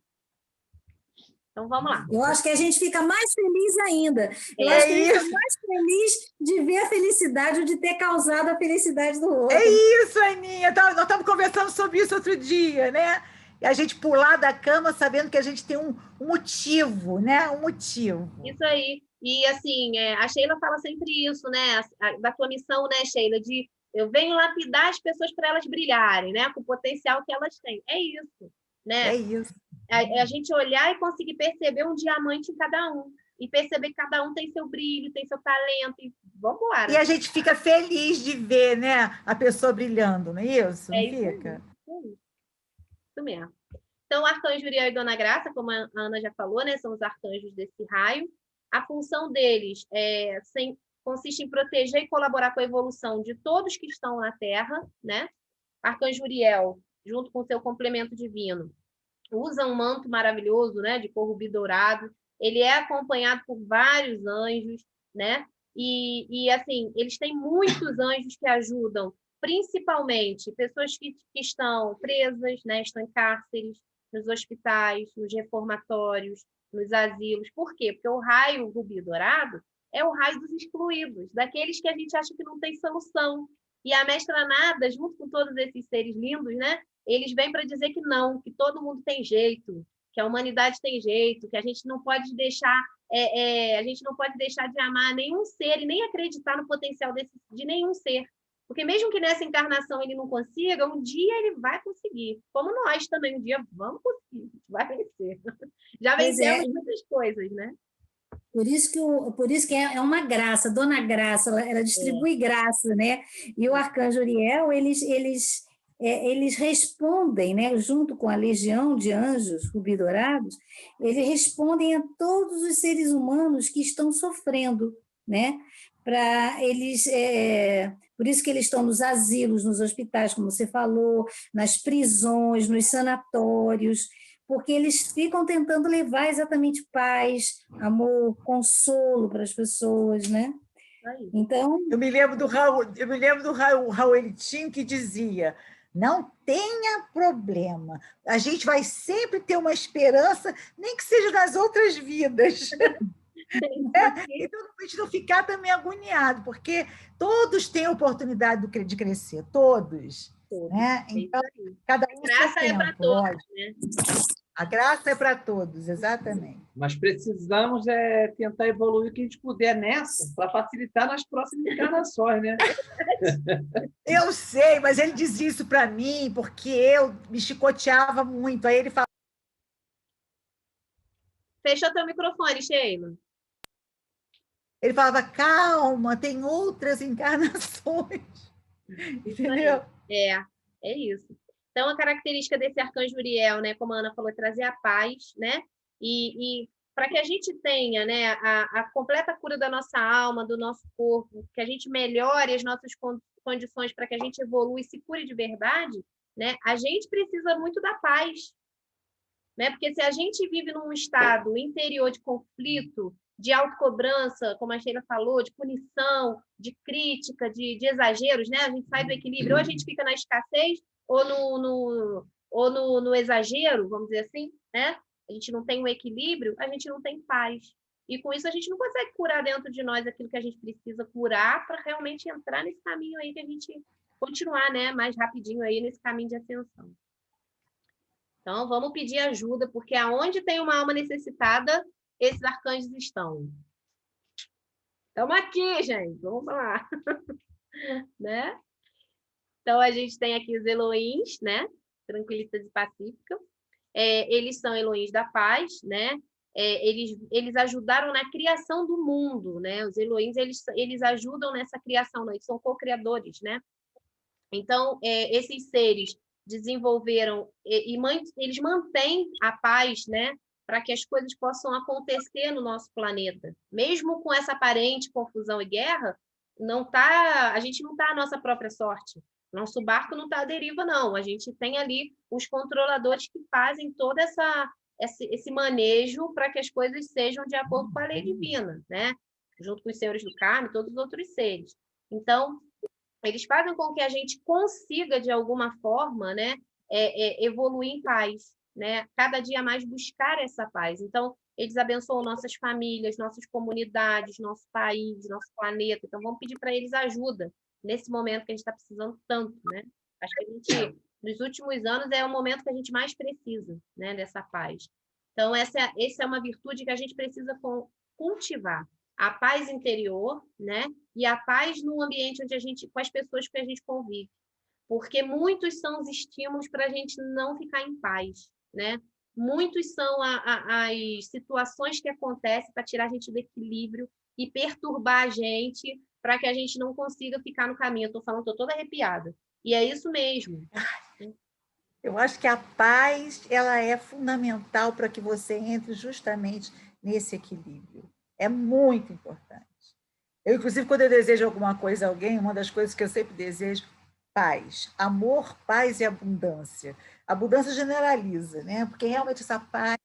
[SPEAKER 4] Então, vamos lá.
[SPEAKER 2] Eu acho que a gente fica mais feliz ainda. Eu acho que a gente fica mais feliz de ver a felicidade ou de ter causado a felicidade do outro.
[SPEAKER 1] É isso, Aninha. Nós estávamos conversando sobre isso outro dia, né? E a gente pular da cama sabendo que a gente tem um motivo, né? Um motivo.
[SPEAKER 4] Isso aí. E, assim, a Sheila fala sempre isso, né? Da tua missão, né, Sheila? De eu venho lapidar as pessoas para elas brilharem, né? Com o potencial que elas têm. É isso, né?
[SPEAKER 1] É isso.
[SPEAKER 4] A gente olhar e conseguir perceber um diamante em cada um. E perceber que cada um tem seu brilho, tem seu talento. E vamos embora.
[SPEAKER 1] E a gente fica feliz de ver, né, a pessoa brilhando, não é isso? Não fica?
[SPEAKER 4] Isso mesmo. Então, o arcanjo Uriel e Dona Graça, como a Ana já falou, né, são os arcanjos desse raio. A função deles consiste em proteger e colaborar com a evolução de todos que estão na Terra, né? Arcanjo Uriel, junto com seu complemento divino, usa um manto maravilhoso, né, de cor rubi dourado. Ele é acompanhado por vários anjos, né? E assim, eles têm muitos anjos que ajudam, principalmente pessoas que estão presas, né, estão em cárceres, nos hospitais, nos reformatórios, nos asilos. Por quê? Porque o raio rubi dourado é o raio dos excluídos, daqueles que a gente acha que não tem solução. E a mestra Nada, junto com todos esses seres lindos, né, eles vêm para dizer que não, que todo mundo tem jeito, que a humanidade tem jeito, que a gente não pode deixar de amar nenhum ser e nem acreditar no potencial de nenhum ser. Porque mesmo que nessa encarnação ele não consiga, um dia ele vai conseguir. Como nós também, um dia vamos conseguir, vai vencer. Já vencemos muitas coisas, né?
[SPEAKER 2] Por isso que é uma graça, Dona Graça, ela distribui graça, né? E o arcanjo Uriel, eles respondem, né, junto com a legião de anjos rubi-dourados, eles respondem a todos os seres humanos que estão sofrendo, né? Por isso que eles estão nos asilos, nos hospitais, como você falou, nas prisões, nos sanatórios, porque eles ficam tentando levar exatamente paz, amor, consolo para as pessoas, né? Então,
[SPEAKER 1] eu me lembro do Raul Elitinho que dizia: não tenha problema, a gente vai sempre ter uma esperança, nem que seja nas outras vidas. Então, a gente não ficar também agoniado, porque todos têm oportunidade de crescer, todos. Né? Então, cada um
[SPEAKER 4] graça é para todos, né?
[SPEAKER 1] A graça é para todos, exatamente.
[SPEAKER 3] Mas precisamos tentar evoluir o que a gente puder nessa, para facilitar nas próximas encarnações, né?
[SPEAKER 1] Eu sei, mas ele dizia isso para mim, porque eu me chicoteava muito. Aí ele falava...
[SPEAKER 4] Fechou teu microfone, Sheila.
[SPEAKER 1] Ele falava, calma, tem outras encarnações. Entendeu?
[SPEAKER 4] É isso. Então, a característica desse arcanjo Uriel, né, como a Ana falou, é trazer a paz, né? E para que a gente tenha, né, a completa cura da nossa alma, do nosso corpo, que a gente melhore as nossas condições para que a gente evolua e se cure de verdade, né? A gente precisa muito da paz, né? Porque se a gente vive num estado interior de conflito, de autocobrança, como a Sheila falou, de punição, de crítica, de exageros, né? A gente sai do equilíbrio, ou a gente fica na escassez, ou no exagero, vamos dizer assim, né? A gente não tem um equilíbrio, a gente não tem paz. E com isso a gente não consegue curar dentro de nós aquilo que a gente precisa curar para realmente entrar nesse caminho aí que a gente continuar, né, mais rapidinho aí nesse caminho de ascensão. Então, vamos pedir ajuda, porque aonde tem uma alma necessitada, esses arcanjos estão. Estamos aqui, gente, vamos lá. Né? Então, a gente tem aqui os Elohims, né? Tranquilistas e pacíficas. Eles são Elohims da paz, né? Eles ajudaram na criação do mundo, né? Os Elohims, eles ajudam nessa criação, né? Eles são co-criadores, né? Então, esses seres desenvolveram eles mantêm a paz, né? Para que as coisas possam acontecer no nosso planeta. Mesmo com essa aparente confusão e guerra, a gente não está à nossa própria sorte. Nosso barco não está à deriva, não. A gente tem ali os controladores que fazem todo esse manejo para que as coisas sejam de acordo com a lei divina, né? Junto com os senhores do karma e todos os outros seres. Então, eles fazem com que a gente consiga, de alguma forma, né, evoluir em paz, né? Cada dia mais buscar essa paz. Então, eles abençoam nossas famílias, nossas comunidades, nosso país, nosso planeta. Então, vamos pedir para eles ajuda nesse momento que a gente está precisando tanto, né? Acho que a gente, nos últimos anos, é o momento que a gente mais precisa, né, dessa paz. Então, essa é uma virtude que a gente precisa cultivar. A paz interior, né? E a paz no ambiente onde com as pessoas que a gente convive. Porque muitos são os estímulos para a gente não ficar em paz, né? Muitos são as situações que acontecem para tirar a gente do equilíbrio e perturbar a gente para que a gente não consiga ficar no caminho. Eu estou falando, estou toda arrepiada. E é isso mesmo.
[SPEAKER 1] Eu acho que a paz ela é fundamental para que você entre justamente nesse equilíbrio. É muito importante. Eu, inclusive, quando eu desejo alguma coisa a alguém, uma das coisas que eu sempre desejo, paz. Amor, paz e abundância. A abundância generaliza, né? Porque realmente essa paz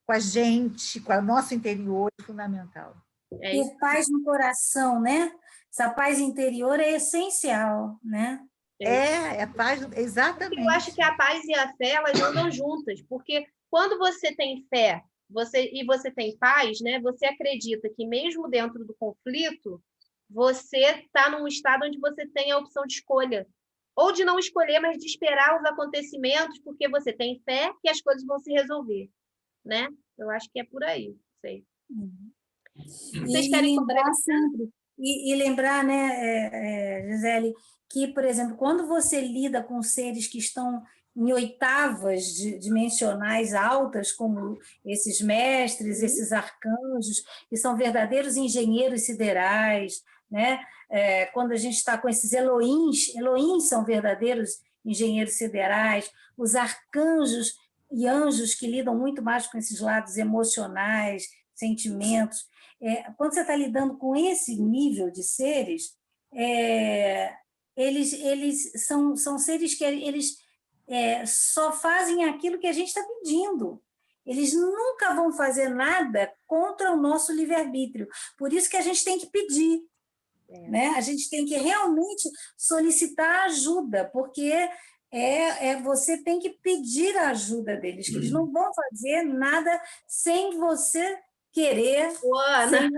[SPEAKER 1] com a gente, com o nosso interior, é fundamental.
[SPEAKER 2] Ter paz no coração, né? Essa paz interior é essencial, né?
[SPEAKER 1] É paz, exatamente.
[SPEAKER 4] Eu acho que a paz e a fé, elas andam juntas, porque quando você tem fé e você tem paz, né? Você acredita que mesmo dentro do conflito, você está num estado onde você tem a opção de escolha. Ou de não escolher, mas de esperar os acontecimentos, porque você tem fé que as coisas vão se resolver, né? Eu acho que é por aí, sei.
[SPEAKER 2] Vocês querem lembrar sempre, e lembrar, né, Gisele, que, por exemplo, quando você lida com seres que estão em oitavas dimensionais altas, como esses mestres, esses arcanjos, que são verdadeiros engenheiros siderais, né? Quando a gente está com esses Elohims são verdadeiros engenheiros siderais, os arcanjos e anjos que lidam muito mais com esses lados emocionais, sentimentos. Quando você está lidando com esse nível de seres, eles são seres que eles só fazem aquilo que a gente está pedindo. Eles nunca vão fazer nada contra o nosso livre-arbítrio. Por isso que a gente tem que pedir. Né? A gente tem que realmente solicitar ajuda, porque você tem que pedir a ajuda deles, que eles não vão fazer nada sem você querer.
[SPEAKER 4] Ana,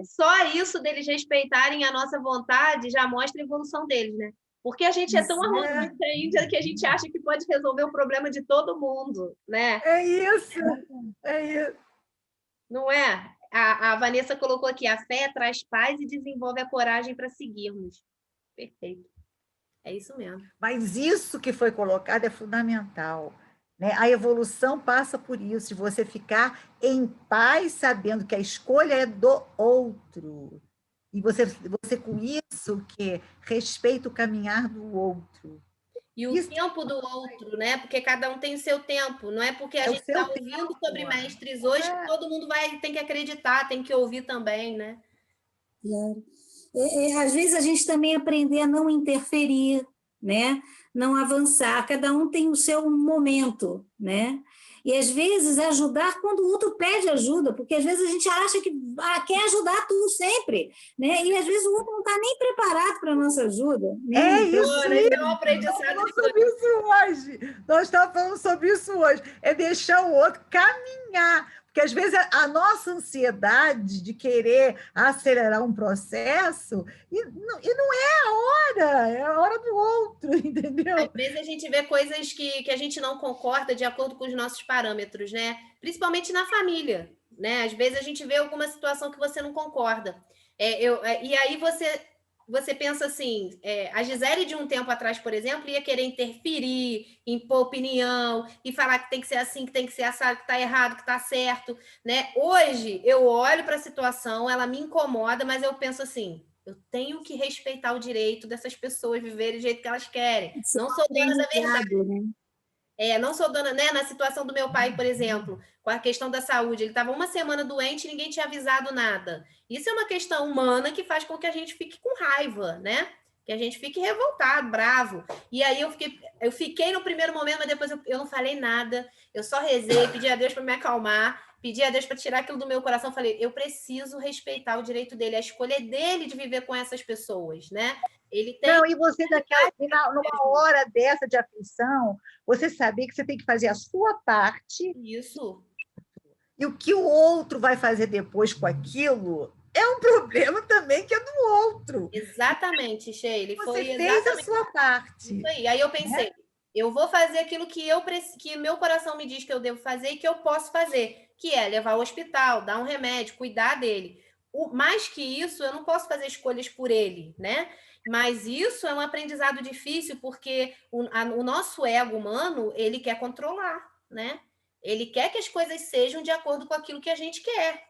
[SPEAKER 4] só isso deles respeitarem a nossa vontade já mostra a evolução deles, né? Porque a gente é tão arrogante ainda que a gente acha que pode resolver o problema de todo mundo, né?
[SPEAKER 1] É isso.
[SPEAKER 4] Não é? A Vanessa colocou aqui, a fé traz paz e desenvolve a coragem para seguirmos. Perfeito. É isso mesmo.
[SPEAKER 1] Mas isso que foi colocado é fundamental, né? A evolução passa por isso, de você ficar em paz, sabendo que a escolha é do outro. E você com isso, que respeita o caminhar do outro.
[SPEAKER 4] E o tempo do outro, né? Porque cada um tem o seu tempo. Não é porque a gente está ouvindo sobre mestres hoje que todo mundo tem que acreditar, tem que ouvir também, né?
[SPEAKER 2] Claro. Às vezes a gente também aprender a não interferir, né? não avançar, cada um tem o seu momento, né? E, às vezes, ajudar quando o outro pede ajuda, porque, às vezes, a gente acha que quer ajudar tudo sempre, né? E, às vezes, o outro não está nem preparado para a nossa ajuda. Né?
[SPEAKER 1] É isso
[SPEAKER 4] Esse
[SPEAKER 1] mesmo.
[SPEAKER 4] é um aprendizado
[SPEAKER 1] Nós estamos falando sobre isso hoje. Nós estamos falando sobre isso hoje. É deixar o outro caminhar. Porque, às vezes, a nossa ansiedade de querer acelerar um processo, e não é a hora, é a hora do outro, entendeu?
[SPEAKER 4] Às vezes a gente vê coisas que a gente não concorda de acordo com os nossos parâmetros, né? Principalmente na família, né? Às vezes a gente vê alguma situação que você não concorda. E aí você pensa assim, a Gisele de um tempo atrás, por exemplo, ia querer interferir, impor opinião, e falar que tem que ser assim, que tem que ser assado, que está errado, que está certo, né? Hoje eu olho para a situação, ela me incomoda, mas eu penso assim, eu tenho que respeitar o direito dessas pessoas viverem do jeito que elas querem. Não sou dona da verdade.
[SPEAKER 2] Né?
[SPEAKER 4] Não sou dona, né? Na situação do meu pai, por exemplo, com a questão da saúde, ele estava uma semana doente e ninguém tinha avisado nada. Isso é uma questão humana que faz com que a gente fique com raiva, né? Que a gente fique revoltado, bravo. E aí eu fiquei no primeiro momento, mas depois eu não falei nada. Eu só rezei, pedi a Deus para me acalmar, pedi a Deus para tirar aquilo do meu coração. Falei, eu preciso respeitar o direito dele, a escolha dele de viver com essas pessoas, né? Ele tem...
[SPEAKER 1] Não, e você numa hora dessa de aflição, você saber que você tem que fazer a sua parte.
[SPEAKER 4] Isso.
[SPEAKER 1] E o que o outro vai fazer depois com aquilo é um problema também que é do outro.
[SPEAKER 4] Exatamente, Sheila.
[SPEAKER 1] Você fez a sua parte.
[SPEAKER 4] Isso aí. Aí eu pensei, eu vou fazer aquilo que meu coração me diz que eu devo fazer e que eu posso fazer, que é levar ao hospital, dar um remédio, cuidar dele. Mais que isso, eu não posso fazer escolhas por ele, né? Mas isso é um aprendizado difícil, porque o nosso ego humano, ele quer controlar, né? Ele quer que as coisas sejam de acordo com aquilo que a gente quer,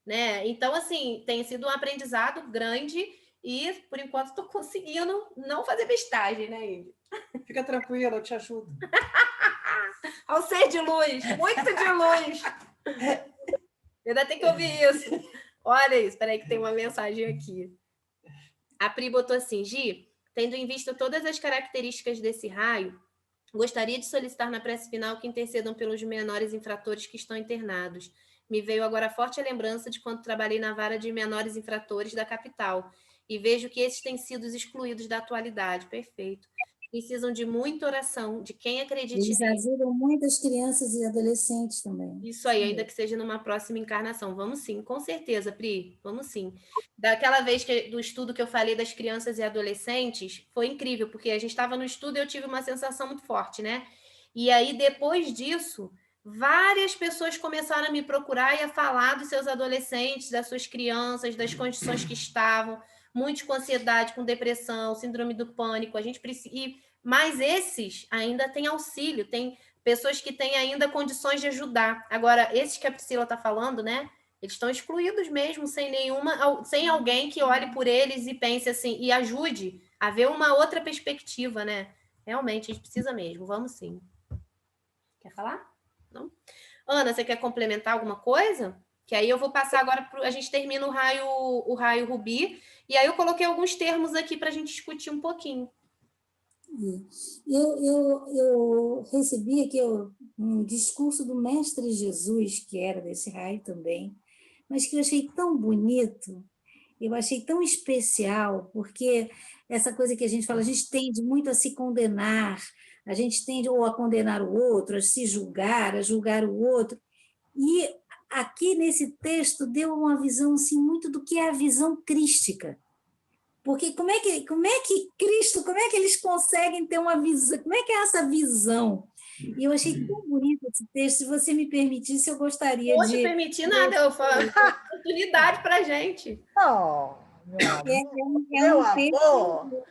[SPEAKER 4] né? Então, assim, tem sido um aprendizado grande e, por enquanto, estou conseguindo não fazer bestagem, né, Índia?
[SPEAKER 3] Fica tranquila, eu te ajudo.
[SPEAKER 4] Ao ser de luz, muito de luz. Ainda tem que ouvir isso. Olha isso, espera aí que tem uma mensagem aqui. A Pri botou assim, Gi, tendo em vista todas as características desse raio, gostaria de solicitar na prece final que intercedam pelos menores infratores que estão internados. Me veio agora forte a lembrança de quando trabalhei na vara de menores infratores da capital e vejo que esses têm sido excluídos da atualidade. Perfeito. Precisam de muita oração, de quem acredite
[SPEAKER 2] Eles ajudam muitas crianças e adolescentes também.
[SPEAKER 4] Isso aí, ainda que seja numa próxima encarnação. Vamos sim, com certeza, Pri, vamos sim. Daquela vez do estudo que eu falei das crianças e adolescentes, foi incrível, porque a gente estava no estudo e eu tive uma sensação muito forte, né? E aí, depois disso, várias pessoas começaram a me procurar e a falar dos seus adolescentes, das suas crianças, das condições que estavam, muitos com ansiedade, com depressão, síndrome do pânico. A gente precisa... Mas esses ainda têm auxílio, tem pessoas que têm ainda condições de ajudar. Agora, esses que a Priscila está falando, né? Eles estão excluídos mesmo, sem alguém que olhe por eles e pense assim, e ajude a ver uma outra perspectiva, né? Realmente, a gente precisa mesmo. Vamos sim. Quer falar? Não? Ana, você quer complementar alguma coisa? Que aí eu vou passar agora, a gente termina o raio Rubi, e aí eu coloquei alguns termos aqui para a gente discutir um pouquinho.
[SPEAKER 2] Eu recebi aqui um discurso do Mestre Jesus, que era desse raio também, mas que eu achei tão bonito, eu achei tão especial, porque essa coisa que a gente fala, a gente tende muito a se condenar, a gente tende ou a condenar o outro, a se julgar, a julgar o outro, e aqui nesse texto deu uma visão assim, muito do que é a visão crística. Porque como é que Cristo, como é que eles conseguem ter uma visão, como é que é essa visão? E eu achei tão bonito esse texto, se você me permitisse, eu gostaria de...
[SPEAKER 4] Não te permitir nada, eu falo, oportunidade para a gente.
[SPEAKER 1] Oh,
[SPEAKER 2] meu amor!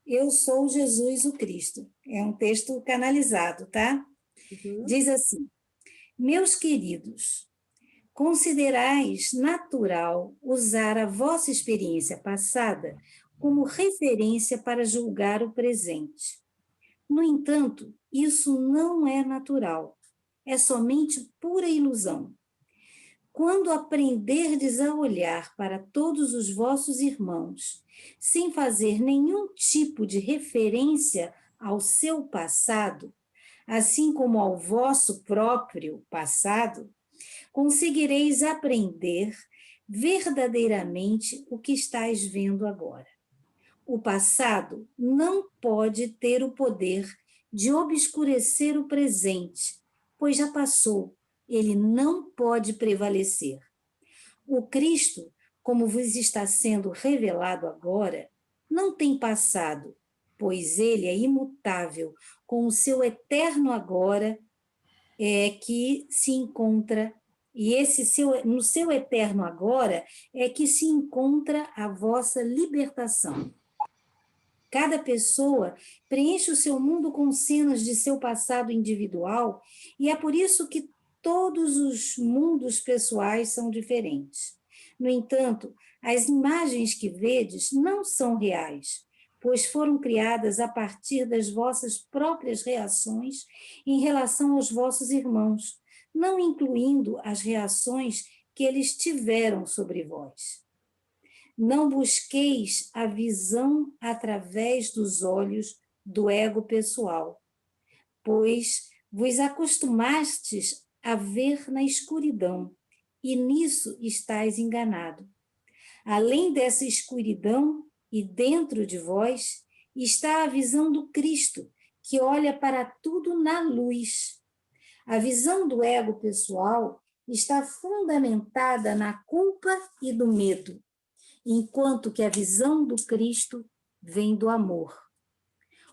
[SPEAKER 2] Eu sou Jesus o Cristo. É um texto canalizado, tá? Uhum. Diz assim, meus queridos, considerais natural usar a vossa experiência passada como referência para julgar o presente. No entanto, isso não é natural, é somente pura ilusão. Quando aprenderdes a olhar para todos os vossos irmãos, sem fazer nenhum tipo de referência ao seu passado, assim como ao vosso próprio passado, conseguireis aprender verdadeiramente o que estáis vendo agora. O passado não pode ter o poder de obscurecer o presente, pois já passou, ele não pode prevalecer. O Cristo, como vos está sendo revelado agora, não tem passado, pois ele é imutável, com o seu eterno agora que se encontra, e no seu eterno agora é que se encontra a vossa libertação. Cada pessoa preenche o seu mundo com cenas de seu passado individual, e é por isso que todos os mundos pessoais são diferentes. No entanto, as imagens que vedes não são reais, pois foram criadas a partir das vossas próprias reações em relação aos vossos irmãos, não incluindo as reações que eles tiveram sobre vós. Não busqueis a visão através dos olhos do ego pessoal, pois vos acostumastes a ver na escuridão, e nisso estáis enganado. Além dessa escuridão, e dentro de vós, está a visão do Cristo, que olha para tudo na luz. A visão do ego pessoal está fundamentada na culpa e do medo, enquanto que a visão do Cristo vem do amor.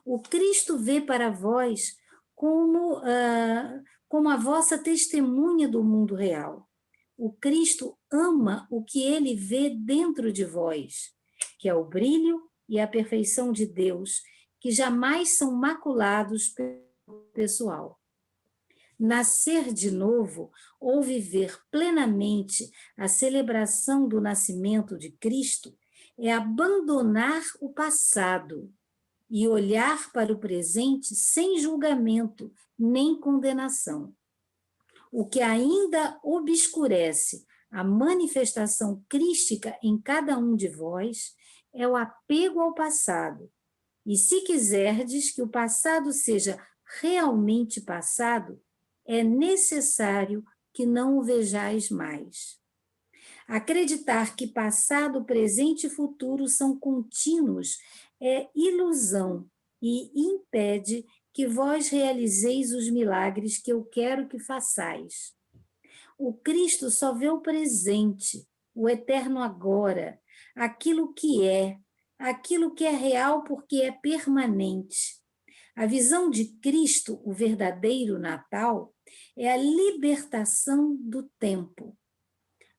[SPEAKER 2] O Cristo vê para vós como a vossa testemunha do mundo real. O Cristo ama o que ele vê dentro de vós, que é o brilho e a perfeição de Deus, que jamais são maculados pelo pessoal. Nascer de novo ou viver plenamente a celebração do nascimento de Cristo é abandonar o passado e olhar para o presente sem julgamento nem condenação. O que ainda obscurece a manifestação crística em cada um de vós é o apego ao passado. E se quiserdes que o passado seja realmente passado, é necessário que não o vejais mais. Acreditar que passado, presente e futuro são contínuos é ilusão e impede que vós realizeis os milagres que eu quero que façais. O Cristo só vê o presente, o eterno agora, aquilo que é real porque é permanente. A visão de Cristo, o verdadeiro Natal, é a libertação do tempo.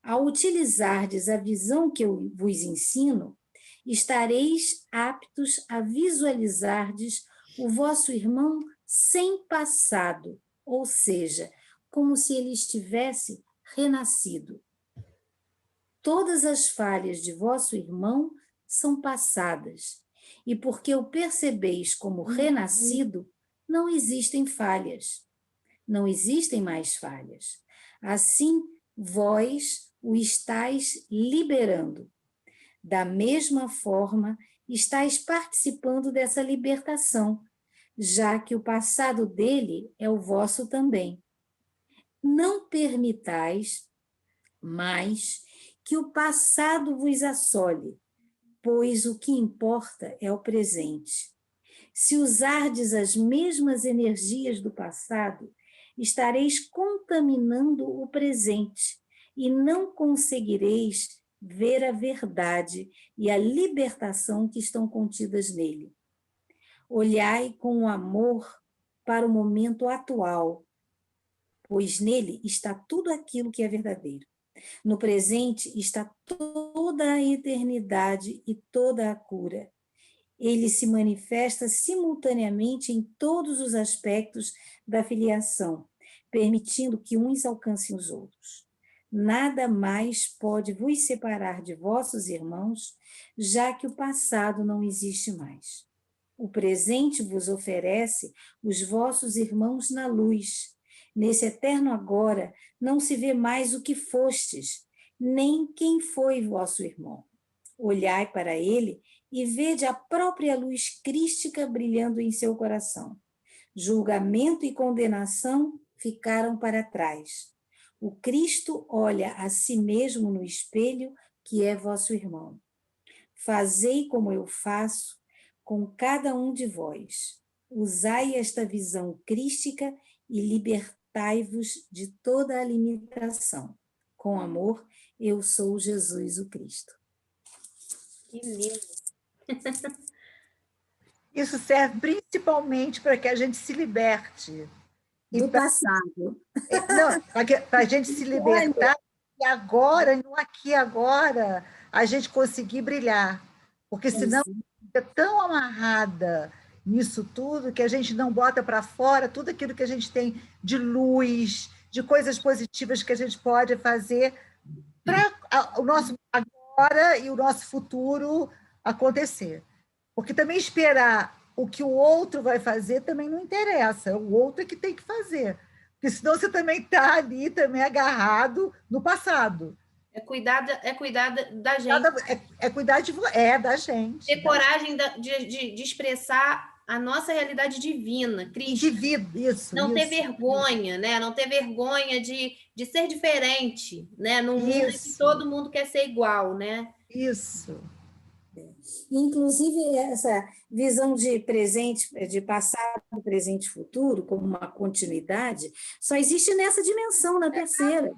[SPEAKER 2] Ao utilizardes a visão que eu vos ensino, estareis aptos a visualizardes o vosso irmão sem passado, ou seja, como se ele estivesse renascido. Todas as falhas de vosso irmão são passadas, e porque o percebeis como renascido, não existem falhas. Não existem mais falhas. Assim, vós o estáis liberando. Da mesma forma, estáis participando dessa libertação, já que o passado dele é o vosso também. Não permitais mais que o passado vos assole, pois o que importa é o presente. Se usardes as mesmas energias do passado, estareis contaminando o presente e não conseguireis ver a verdade e a libertação que estão contidas nele. Olhai com amor para o momento atual, pois nele está tudo aquilo que é verdadeiro. No presente está toda a eternidade e toda a cura. Ele se manifesta simultaneamente em todos os aspectos da filiação, permitindo que uns alcancem os outros. Nada mais pode vos separar de vossos irmãos, já que o passado não existe mais. O presente vos oferece os vossos irmãos na luz, Nesse eterno agora, não se vê mais o que fostes, nem quem foi vosso irmão. Olhai para ele e vede a própria luz crística brilhando em seu coração. Julgamento e condenação ficaram para trás. O Cristo olha a si mesmo no espelho, que é vosso irmão. Fazei como eu faço com cada um de vós. Usai esta visão crística e libertai-vos de toda a limitação. Com amor, eu sou Jesus o Cristo.
[SPEAKER 4] Que lindo.
[SPEAKER 1] Isso serve principalmente para que a gente se liberte.
[SPEAKER 2] Do passado.
[SPEAKER 1] Não, para a gente se libertar e agora, no aqui e agora, a gente conseguir brilhar. Porque senão fica tão amarrada nisso tudo que a gente não bota para fora tudo aquilo que a gente tem de luz, de coisas positivas que a gente pode fazer para o nosso agora e o nosso futuro acontecer. Porque também esperar o que o outro vai fazer também não interessa, é o outro que tem que fazer. Porque senão você também está ali também agarrado no passado.
[SPEAKER 4] É cuidar da gente.
[SPEAKER 1] É cuidar da gente.
[SPEAKER 4] Ter coragem de expressar a nossa realidade divina, Cristo.
[SPEAKER 1] Isso.
[SPEAKER 4] Não ter vergonha, né? Não ter vergonha de ser diferente, né? Num mundo em que todo mundo quer ser igual, né?
[SPEAKER 1] Isso.
[SPEAKER 2] Inclusive, essa visão de presente, de passado, presente e futuro, como uma continuidade, só existe nessa dimensão, na terceira.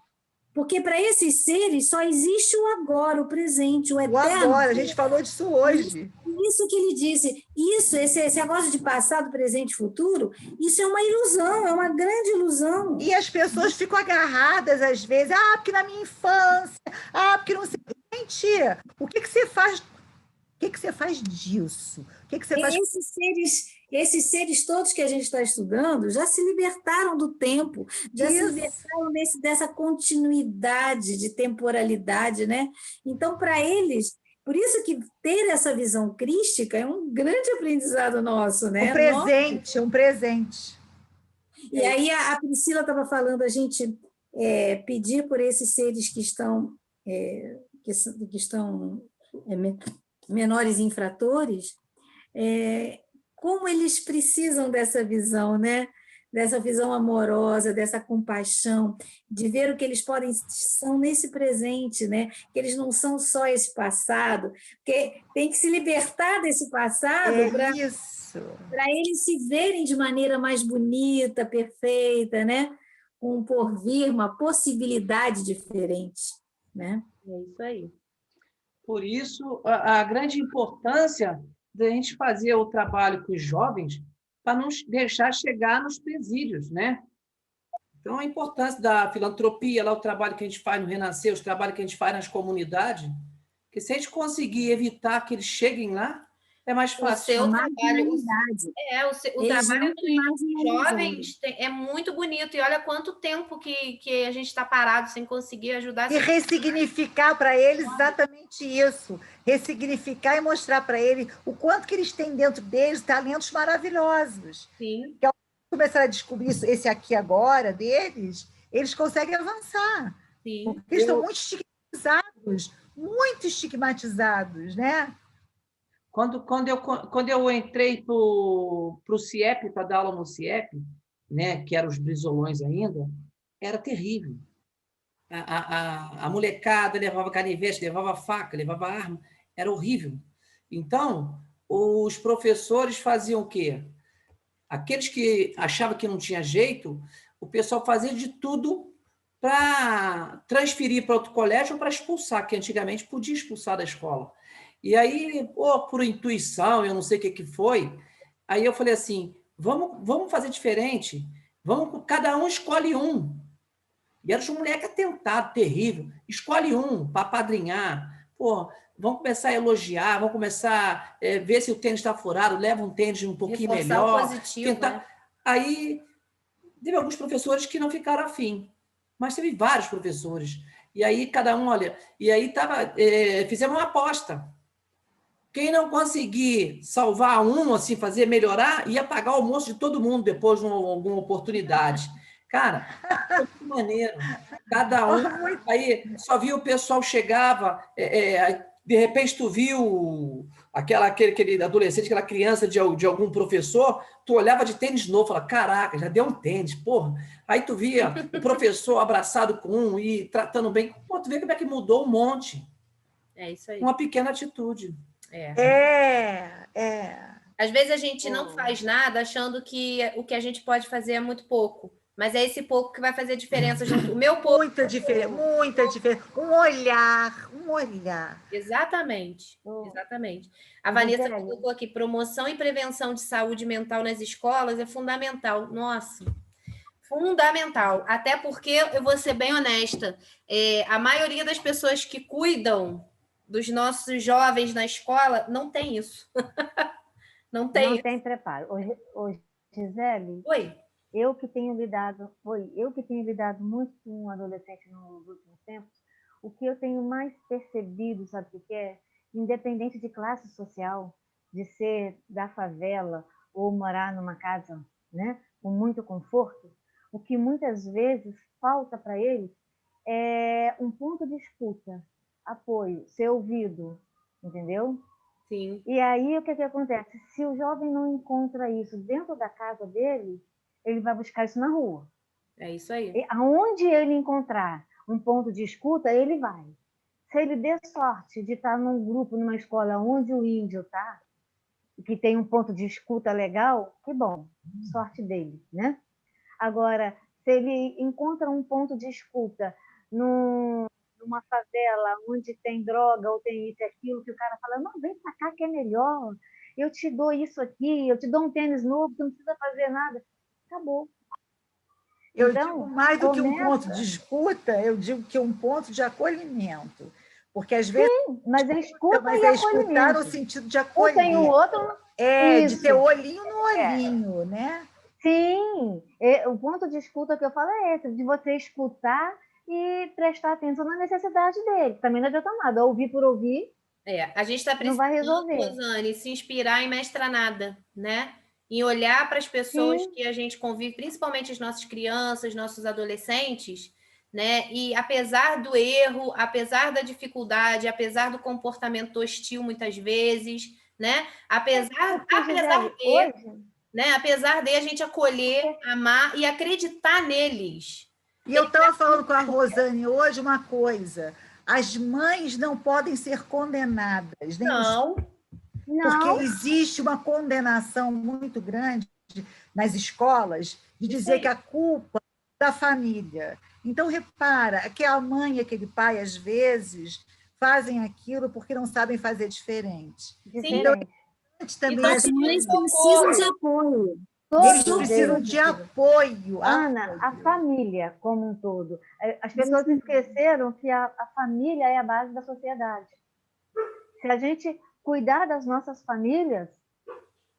[SPEAKER 2] Porque para esses seres só existe o agora, o presente, o eterno.
[SPEAKER 1] O agora, a gente falou disso hoje.
[SPEAKER 2] Isso que ele disse, esse negócio de passado, presente e futuro, isso é uma ilusão, é uma grande ilusão.
[SPEAKER 1] E as pessoas ficam agarradas, às vezes, porque na minha infância, porque não sei. Mentira! O que você faz? O que você faz disso? O que você faz?
[SPEAKER 2] Esses seres todos que a gente está estudando já se libertaram do tempo, já se libertaram dessa continuidade de temporalidade, né? Então, para eles, por isso que ter essa visão crística é um grande aprendizado nosso, né?
[SPEAKER 1] Um presente.
[SPEAKER 2] E aí a Priscila estava falando, a gente pedir por esses seres que estão menores infratores, como eles precisam dessa visão, né? Dessa visão amorosa, dessa compaixão, de ver o que eles são nesse presente, né? Que eles não são só esse passado, porque tem que se libertar desse passado para eles se verem de maneira mais bonita, perfeita, né? Com um porvir, uma possibilidade diferente, né?
[SPEAKER 4] É isso aí.
[SPEAKER 3] Por isso, a grande importância da gente fazer o trabalho com os jovens para não deixar chegar nos presídios, né? Então, a importância da filantropia, lá o trabalho que a gente faz no Renascer, os trabalhos que a gente faz nas comunidades, que se a gente conseguir evitar que eles cheguem lá, é mais fácil.
[SPEAKER 4] O trabalho dos jovens é muito bonito. E olha quanto tempo que a gente está parado sem conseguir ajudar.
[SPEAKER 1] E ressignificar para eles exatamente isso. Ressignificar e mostrar para eles o quanto que eles têm dentro deles talentos maravilhosos.
[SPEAKER 4] Sim.
[SPEAKER 1] Que ao começar a descobrir esse aqui agora deles, eles conseguem avançar.
[SPEAKER 4] Sim.
[SPEAKER 1] Porque eles estão muito estigmatizados, né?
[SPEAKER 3] Quando eu entrei para o CIEP, para dar aula no CIEP, né, que eram os brisolões ainda, era terrível. A molecada levava canivete, levava faca, levava arma, era horrível. Então, os professores faziam o quê? Aqueles que achavam que não tinha jeito, o pessoal fazia de tudo para transferir para outro colégio ou para expulsar, que antigamente podia expulsar da escola. E aí, por intuição, eu não sei o que foi, aí eu falei assim, vamos fazer diferente, cada um escolhe um. E era um moleque atentado, terrível, escolhe um para apadrinhar, vamos começar a elogiar, vamos começar a ver se o tênis está furado, leva um tênis um pouquinho melhor.
[SPEAKER 4] Positivo, né?
[SPEAKER 3] Aí, teve alguns professores que não ficaram afim, mas teve vários professores. E aí, cada um, fizemos uma aposta. Quem não conseguir salvar um, assim, fazer melhorar, ia pagar o almoço de todo mundo depois de alguma oportunidade. Cara, foi muito maneiro. Cada um. Aí só via o pessoal chegava, de repente tu viu aquele adolescente, aquela criança de algum professor, tu olhava de tênis novo, falava, caraca, já deu um tênis, porra. Aí tu via o professor abraçado com um e tratando bem. Pô, tu vê como é que mudou um monte.
[SPEAKER 4] É isso aí.
[SPEAKER 3] Uma pequena atitude.
[SPEAKER 4] Às vezes a gente não faz nada achando que o que a gente pode fazer é muito pouco. Mas é esse pouco que vai fazer diferença junto. O meu pouco.
[SPEAKER 1] Muita diferença. Um olhar.
[SPEAKER 4] Exatamente. A Vanessa colocou aqui, promoção e prevenção de saúde mental nas escolas é fundamental. Nossa, fundamental. Até porque, eu vou ser bem honesta, a maioria das pessoas que cuidam dos nossos jovens na escola não tem isso. Não tem
[SPEAKER 6] preparo. Gisele?
[SPEAKER 4] Oi.
[SPEAKER 6] Eu que tenho lidado muito com adolescente nos últimos tempos, o que eu tenho mais percebido, sabe o que é? Independente de classe social, de ser da favela ou morar numa casa, né, com muito conforto, o que muitas vezes falta para eles é um ponto de escuta, apoio, ser ouvido, entendeu?
[SPEAKER 4] Sim.
[SPEAKER 6] E aí o que acontece? Se o jovem não encontra isso dentro da casa dele, ele vai buscar isso na rua.
[SPEAKER 4] É isso aí.
[SPEAKER 6] E aonde ele encontrar um ponto de escuta, ele vai. Se ele der sorte de estar num grupo, numa escola onde o índio está, que tem um ponto de escuta legal, que bom, sorte dele, né? Agora, se ele encontra um ponto de escuta numa favela onde tem droga ou tem isso e aquilo, que o cara fala, não, vem pra cá que é melhor, eu te dou isso aqui, eu te dou um tênis novo, tu não precisa fazer nada. Acabou.
[SPEAKER 1] Eu digo mais do que um ponto de escuta, eu digo que é um ponto de acolhimento. Porque às vezes.
[SPEAKER 6] Sim, mas é escuta
[SPEAKER 1] mas
[SPEAKER 6] e
[SPEAKER 1] é
[SPEAKER 6] acolhimento.
[SPEAKER 1] escutar no sentido de acolher.
[SPEAKER 6] Um tem o outro.
[SPEAKER 1] De ter olhinho no olhinho, né?
[SPEAKER 6] Sim, o ponto de escuta que eu falo é esse, de você escutar e prestar atenção na necessidade dele. Também não adianta nada, ouvir por ouvir.
[SPEAKER 4] A gente está precisando, Rosane, se inspirar em Mestranada, né? Em olhar para as pessoas que a gente convive, principalmente as nossas crianças, nossos adolescentes, né? E apesar do erro, apesar da dificuldade, apesar do comportamento hostil muitas vezes, né? Apesar de a gente acolher, amar e acreditar neles.
[SPEAKER 1] E eu estava falando com a Rosane hoje uma coisa: as mães não podem ser condenadas.
[SPEAKER 4] Não.
[SPEAKER 1] Porque existe uma condenação muito grande nas escolas de dizer que a culpa é da família. Então, repara que a mãe e aquele pai, às vezes, fazem aquilo porque não sabem fazer diferente.
[SPEAKER 6] Então,
[SPEAKER 1] também
[SPEAKER 2] as mães precisam de apoio.
[SPEAKER 1] Eles precisam de apoio.
[SPEAKER 6] Ana, a família como um todo. As pessoas esqueceram que a família é a base da sociedade. Se a gente cuidar das nossas famílias,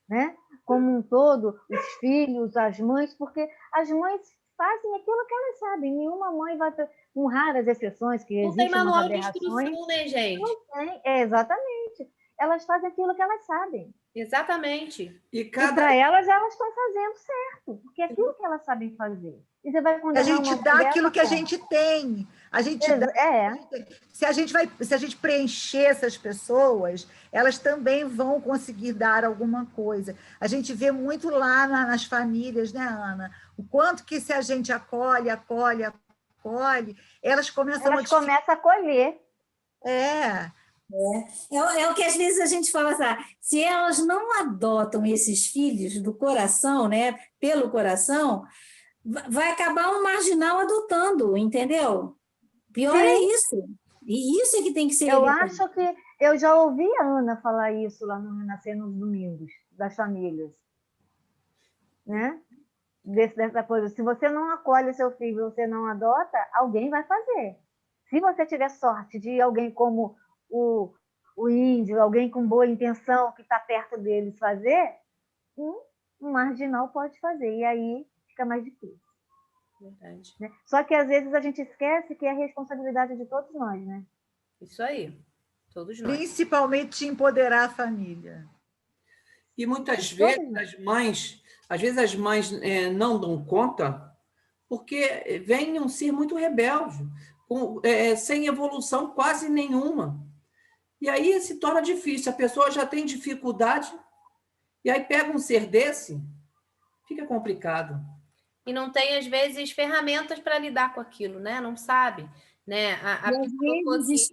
[SPEAKER 6] né, como um todo, os filhos, as mães, porque as mães fazem aquilo que elas sabem. Nenhuma mãe vai ter, com raras exceções, que existem umas aberrações.
[SPEAKER 4] Não tem manual de instrução, né, gente?
[SPEAKER 6] Não tem, exatamente. Elas fazem aquilo que elas sabem.
[SPEAKER 4] Exatamente.
[SPEAKER 6] E para elas estão fazendo certo, porque é aquilo que elas sabem fazer. E você vai
[SPEAKER 1] a gente dá aquilo que a gente tem. A gente dá, se a gente preencher essas pessoas, elas também vão conseguir dar alguma coisa. A gente vê muito lá nas famílias, né, Ana? O quanto que se a gente acolhe, elas começam
[SPEAKER 6] a colher.
[SPEAKER 2] É o que às vezes a gente fala assim, se elas não adotam esses filhos do coração, né, pelo coração, vai acabar um marginal adotando, entendeu? Pior é isso. E isso é que tem que ser.
[SPEAKER 6] Eu acho que eu já ouvi a Ana falar isso lá no Renascer nos domingos, das famílias. Né? Dessa coisa. Se você não acolhe seu filho, você não adota, alguém vai fazer. Se você tiver sorte de alguém como o índio, alguém com boa intenção que está perto deles fazer, um marginal pode fazer. E aí fica mais difícil.
[SPEAKER 4] Verdade.
[SPEAKER 6] Né? Só que às vezes a gente esquece que é responsabilidade de todos nós, né?
[SPEAKER 4] Isso aí. Todos nós.
[SPEAKER 1] Principalmente empoderar a família.
[SPEAKER 3] E muitas vezes as mães não dão conta porque venham ser muito rebeldes, sem evolução quase nenhuma. E aí se torna difícil, a pessoa já tem dificuldade, e aí pega um ser desse, fica complicado.
[SPEAKER 4] E não tem, às vezes, ferramentas para lidar com aquilo, né? Não sabe, né? A
[SPEAKER 2] E às vezes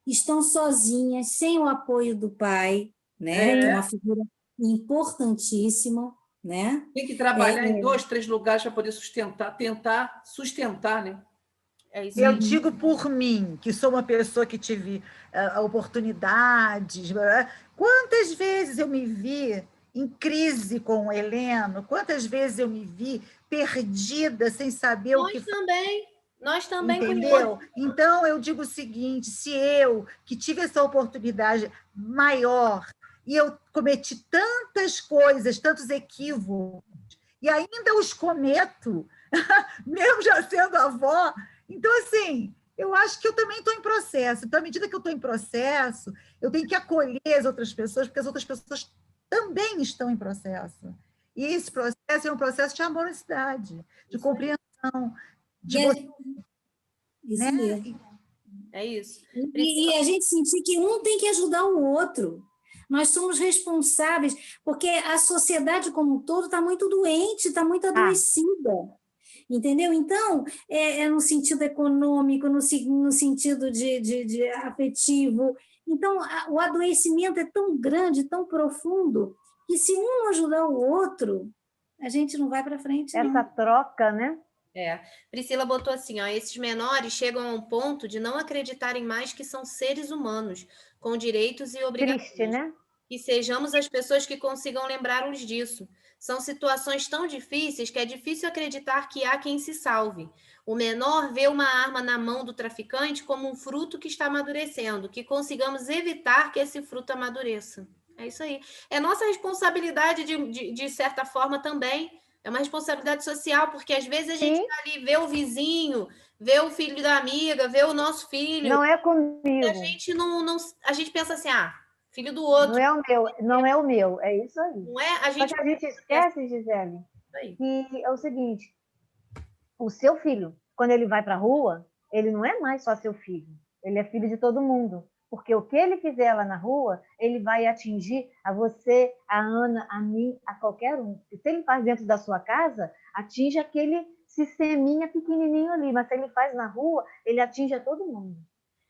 [SPEAKER 2] estão sozinhas, sem o apoio do pai, né? Que é uma figura importantíssima, né?
[SPEAKER 3] Tem que trabalhar em 2, 3 lugares para poder tentar sustentar, né?
[SPEAKER 4] É isso
[SPEAKER 1] Eu
[SPEAKER 4] aí.
[SPEAKER 1] digo por mim, que sou uma pessoa que tive oportunidades. Quantas vezes eu me vi em crise com o Heleno? Quantas vezes eu me vi perdida, sem saber o que fazer?
[SPEAKER 4] Nós também.
[SPEAKER 1] Entendeu? Então, eu digo o seguinte, se eu, que tive essa oportunidade maior, e eu cometi tantas coisas, tantos equívocos, e ainda os cometo, mesmo já sendo avó. Então, assim, eu acho que eu também estou em processo. Então, à medida que eu estou em processo, eu tenho que acolher as outras pessoas, porque as outras pessoas também estão em processo. E esse processo é um processo de amorosidade, de compreensão, de você,
[SPEAKER 2] Isso
[SPEAKER 1] né?
[SPEAKER 2] mesmo.
[SPEAKER 4] É isso.
[SPEAKER 2] E a gente sentir que um tem que ajudar o outro. Nós somos responsáveis, porque a sociedade como um todo está muito doente, está muito adoecida. Entendeu? Então, é no sentido econômico, no sentido de afetivo. Então, o adoecimento é tão grande, tão profundo, que se um não ajudar o outro, a gente não vai para frente.
[SPEAKER 6] Essa troca, né?
[SPEAKER 4] Priscila botou assim, ó, esses menores chegam a um ponto de não acreditarem mais que são seres humanos, com direitos e obrigações.
[SPEAKER 6] Triste, né?
[SPEAKER 4] E sejamos as pessoas que consigam lembrá-los disso. São situações tão difíceis que é difícil acreditar que há quem se salve. O menor vê uma arma na mão do traficante como um fruto que está amadurecendo, que consigamos evitar que esse fruto amadureça. É isso aí. É nossa responsabilidade, de certa forma, também. É uma responsabilidade social, porque às vezes a gente está ali, vê o vizinho, vê o filho da amiga, vê o nosso filho.
[SPEAKER 6] Não é comigo.
[SPEAKER 4] E a gente a gente pensa assim, filho do outro.
[SPEAKER 6] Não é o meu, não é o meu, é isso aí.
[SPEAKER 4] Não é? A gente...
[SPEAKER 6] Só que a gente esquece, Gisele, que é o seguinte, o seu filho, quando ele vai para a rua, ele não é mais só seu filho, ele é filho de todo mundo. Porque o que ele fizer lá na rua, ele vai atingir a você, a Ana, a mim, a qualquer um. E se ele faz dentro da sua casa, atinge aquele sisteminha pequenininho ali. Mas se ele faz na rua, ele atinge a todo mundo.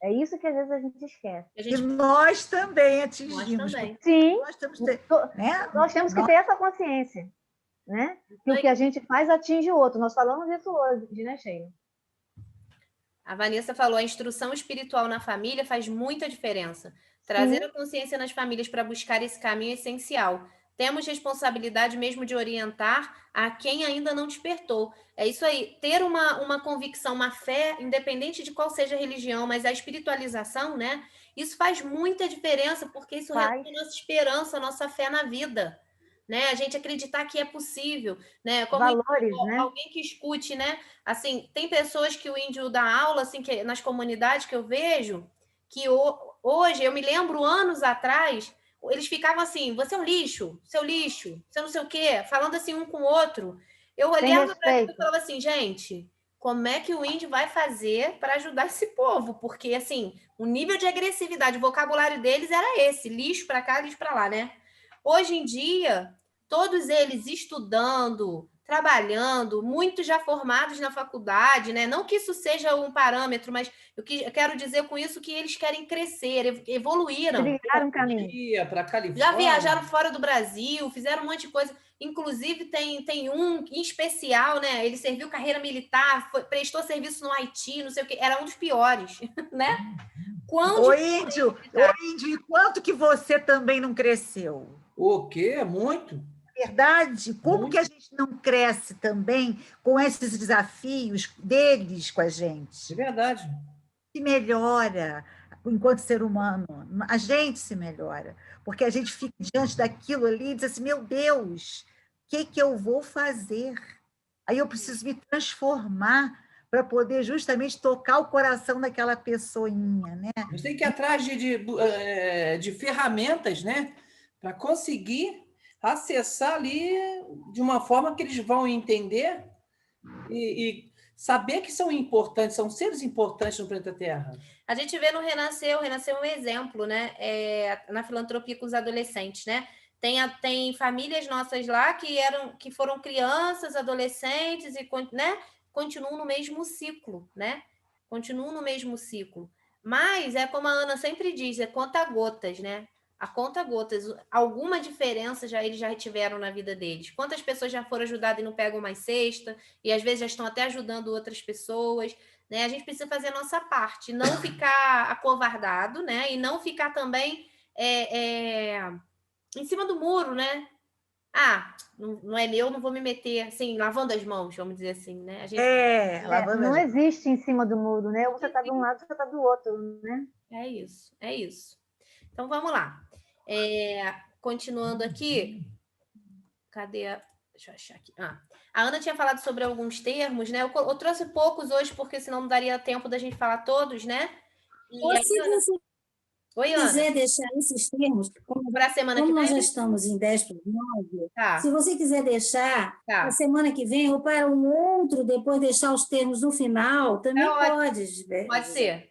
[SPEAKER 6] É isso que às vezes a gente esquece.
[SPEAKER 1] E nós também atingimos.
[SPEAKER 4] Nós também.
[SPEAKER 6] Sim,
[SPEAKER 1] nós
[SPEAKER 6] temos que ter essa consciência. Né? Que o que a gente faz atinge o outro. Nós falamos isso hoje, né, Sheila?
[SPEAKER 4] A Vanessa falou, a instrução espiritual na família faz muita diferença. Trazer a consciência nas famílias para buscar esse caminho é essencial. Temos responsabilidade mesmo de orientar a quem ainda não despertou. É isso aí, ter uma convicção, uma fé, independente de qual seja a religião, mas a espiritualização, né? Isso faz muita diferença, porque isso reflete a nossa esperança, a nossa fé na vida. Né? A gente acreditar que é possível, né? Como
[SPEAKER 6] valores, né?
[SPEAKER 4] Alguém que escute, né? Assim, tem pessoas que o índio dá aula, assim, que nas comunidades que eu vejo, que hoje, eu me lembro anos atrás, eles ficavam assim, você é um lixo, seu lixo, você não sei o quê, falando assim um com o outro. Eu olhava para ele e falava assim, gente, como é que o índio vai fazer para ajudar esse povo? Porque, assim, o nível de agressividade, o vocabulário deles era esse, lixo para cá, lixo para lá, né? Hoje em dia, todos eles estudando, trabalhando, muitos já formados na faculdade, né? Não que isso seja um parâmetro, mas eu quero dizer com isso que eles querem crescer, evoluíram.
[SPEAKER 6] Trilharam um caminho.
[SPEAKER 3] Para Califórnia.
[SPEAKER 4] Já viajaram fora do Brasil, fizeram um monte de coisa. Inclusive, tem um em especial, né? Ele serviu carreira militar, prestou serviço no Haiti, não sei o quê. Era um dos piores, né?
[SPEAKER 1] Ô, índio, e quanto que você também não cresceu?
[SPEAKER 3] O quê? Muito.
[SPEAKER 1] Verdade? Como que a gente não cresce também com esses desafios deles com a gente?
[SPEAKER 3] É verdade.
[SPEAKER 1] Se melhora enquanto ser humano, a gente se melhora, porque a gente fica diante daquilo ali e diz assim, meu Deus, o que eu vou fazer? Aí eu preciso me transformar para poder justamente tocar o coração daquela pessoinha, né?
[SPEAKER 3] A gente tem que ir atrás de ferramentas, né? Para conseguir acessar ali de uma forma que eles vão entender e saber que são importantes, são seres importantes no planeta Terra.
[SPEAKER 4] A gente vê no Renascer, o Renascer é um exemplo, né? Na filantropia com os adolescentes, né? Tem famílias nossas lá que foram crianças, adolescentes e, né, continuam no mesmo ciclo, né? Continuam no mesmo ciclo. Mas é como a Ana sempre diz, é conta-gotas, né? A conta-gotas. Alguma diferença eles já tiveram na vida deles. Quantas pessoas já foram ajudadas e não pegam mais cesta, e às vezes já estão até ajudando outras pessoas, né? A gente precisa fazer a nossa parte, não ficar acovardado, né? E não ficar também em cima do muro, né? Não é meu, não vou me meter, assim, lavando as mãos, vamos dizer assim, né?
[SPEAKER 1] lavando
[SPEAKER 6] Não
[SPEAKER 1] as...
[SPEAKER 6] existe em cima do muro, né? Ou você está de um lado, ou você está do outro, né?
[SPEAKER 4] É isso, é isso. Então, vamos lá. Continuando aqui, cadê deixa eu achar aqui. A Ana tinha falado sobre alguns termos, né? Eu trouxe poucos hoje, porque senão não daria tempo da gente falar todos, né?
[SPEAKER 2] Ou se você
[SPEAKER 4] Oi, Ana.
[SPEAKER 2] quiser deixar esses termos,
[SPEAKER 4] para a semana que
[SPEAKER 2] como
[SPEAKER 4] vem,
[SPEAKER 2] nós já estamos em 10:09,
[SPEAKER 4] tá.
[SPEAKER 2] Se você quiser deixar
[SPEAKER 4] Tá.
[SPEAKER 2] a semana que vem ou para um outro, depois deixar os termos no final, também pode.
[SPEAKER 4] Pode ser.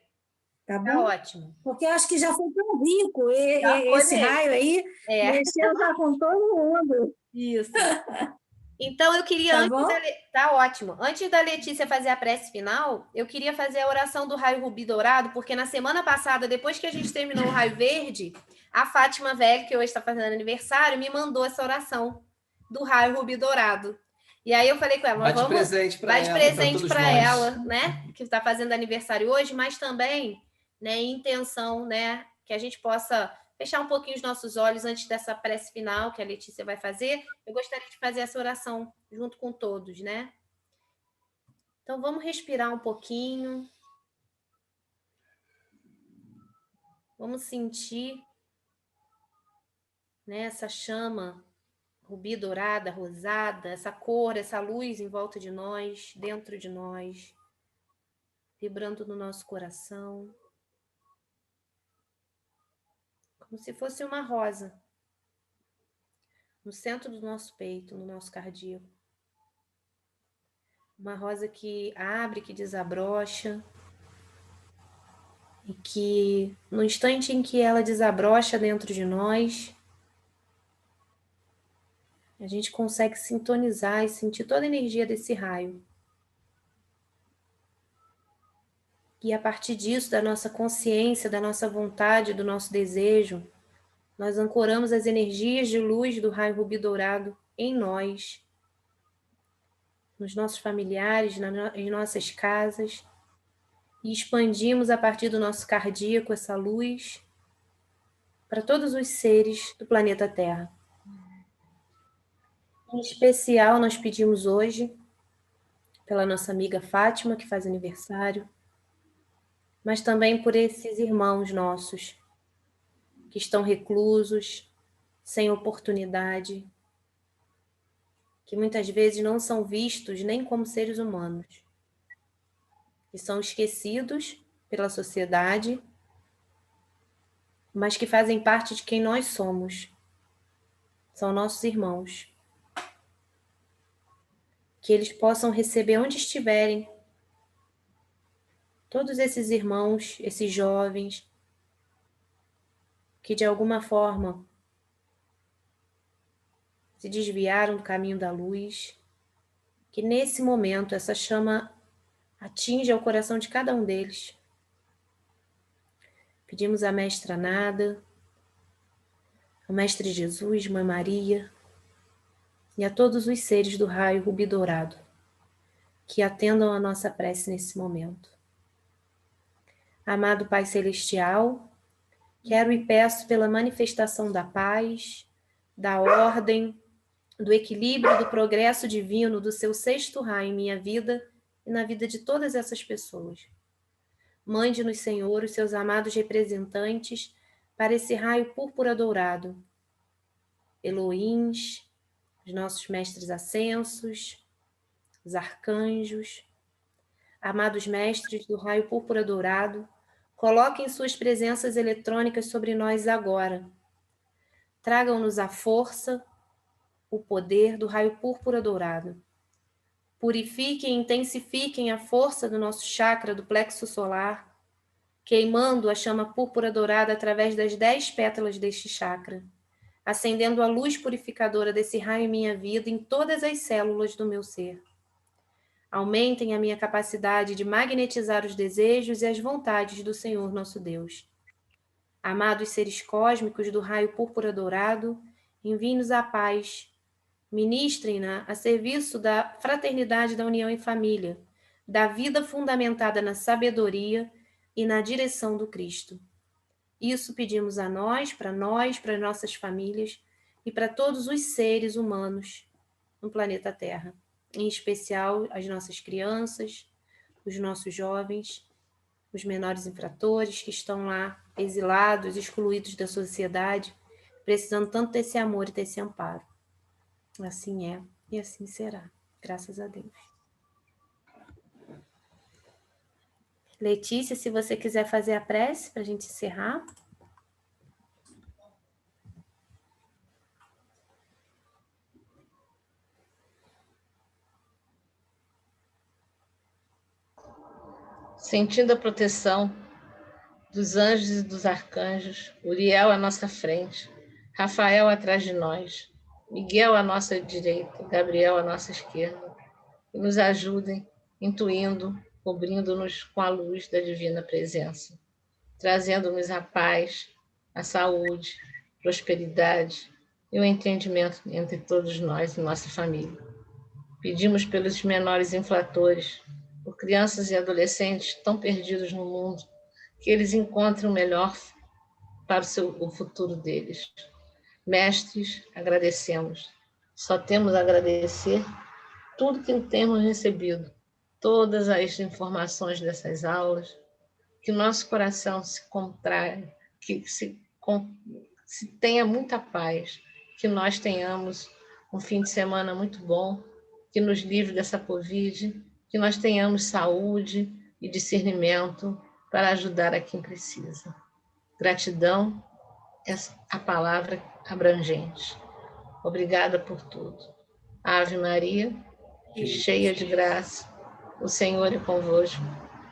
[SPEAKER 2] Tá bom?
[SPEAKER 4] Tá ótimo.
[SPEAKER 2] Porque eu acho que já foi tão rico esse
[SPEAKER 4] mesmo.
[SPEAKER 2] raio aí, mexeu já com todo mundo.
[SPEAKER 4] Isso. Então, eu queria, tá ótimo. Antes da Letícia fazer a prece final, eu queria fazer a oração do raio rubi dourado, porque na semana passada, depois que a gente terminou o raio verde, a Fátima Velho, que hoje está fazendo aniversário, me mandou essa oração do raio rubi dourado. E aí eu falei com ela,
[SPEAKER 3] vai de presente para
[SPEAKER 4] ela, né? Que está fazendo aniversário hoje, mas também, né, intenção, né, que a gente possa fechar um pouquinho os nossos olhos antes dessa prece final que a Letícia vai fazer. Eu gostaria de fazer essa oração junto com todos, né? Então, vamos respirar um pouquinho. Vamos sentir, né, essa chama rubi dourada, rosada, essa cor, essa luz em volta de nós, dentro de nós, vibrando no nosso coração. Como se fosse uma rosa no centro do nosso peito, no nosso cardíaco. Uma rosa que abre, que desabrocha, e que no instante em que ela desabrocha dentro de nós, a gente consegue sintonizar e sentir toda a energia desse raio. E a partir disso, da nossa consciência, da nossa vontade, do nosso desejo, nós ancoramos as energias de luz do raio rubi dourado em nós, nos nossos familiares, em nossas casas, e expandimos a partir do nosso cardíaco essa luz para todos os seres do planeta Terra. Em especial, nós pedimos hoje pela nossa amiga Fátima, que faz aniversário, mas também por esses irmãos nossos que estão reclusos, sem oportunidade, que muitas vezes não são vistos nem como seres humanos, que são esquecidos pela sociedade, mas que fazem parte de quem nós somos. São nossos irmãos. Que eles possam receber onde estiverem todos esses irmãos, esses jovens, que de alguma forma se desviaram do caminho da luz, que nesse momento essa chama atinja o coração de cada um deles. Pedimos à Mestra Nada, ao Mestre Jesus, Mãe Maria, e a todos os seres do raio rubi dourado, que atendam a nossa prece nesse momento. Amado Pai Celestial, quero e peço pela manifestação da paz, da ordem, do equilíbrio, do progresso divino do seu sexto raio em minha vida e na vida de todas essas pessoas. Mande-nos, Senhor, os seus amados representantes para esse raio púrpura dourado. Elohims, os nossos mestres ascensos, os arcanjos, amados mestres do raio púrpura dourado, coloquem suas presenças eletrônicas sobre nós agora. Tragam-nos a força, o poder do raio púrpura dourado. Purifiquem e intensifiquem a força do nosso chakra do plexo solar, queimando a chama púrpura dourada através das 10 pétalas deste chakra, acendendo a luz purificadora desse raio em minha vida em todas as células do meu ser. Aumentem a minha capacidade de magnetizar os desejos e as vontades do Senhor nosso Deus. Amados seres cósmicos do raio púrpura dourado, enviem-nos a paz, ministrem-na a serviço da fraternidade da união em família, da vida fundamentada na sabedoria e na direção do Cristo. Isso pedimos a nós, para nossas famílias e para todos os seres humanos no planeta Terra, em especial as nossas crianças, os nossos jovens, os menores infratores que estão lá exilados, excluídos da sociedade, precisando tanto desse amor e desse amparo. Assim é e assim será, graças a Deus. Letícia, se você quiser fazer a prece para a gente encerrar.
[SPEAKER 5] Sentindo a proteção dos anjos e dos arcanjos, Uriel à nossa frente, Rafael atrás de nós, Miguel à nossa direita, Gabriel à nossa esquerda, que nos ajudem, intuindo, cobrindo-nos com a luz da divina presença, trazendo-nos a paz, a saúde, prosperidade e o entendimento entre todos nós e nossa família. Pedimos pelos menores infratores, por crianças e adolescentes tão perdidos no mundo, que eles encontrem o melhor para o futuro deles. Mestres, agradecemos. Só temos a agradecer tudo que temos recebido, todas as informações dessas aulas, que nosso coração se contraia, que se tenha muita paz, que nós tenhamos um fim de semana muito bom, que nos livre dessa Covid, que nós tenhamos saúde e discernimento para ajudar a quem precisa. Gratidão é a palavra abrangente. Obrigada por tudo. Ave Maria, cheia de graça, o Senhor é convosco.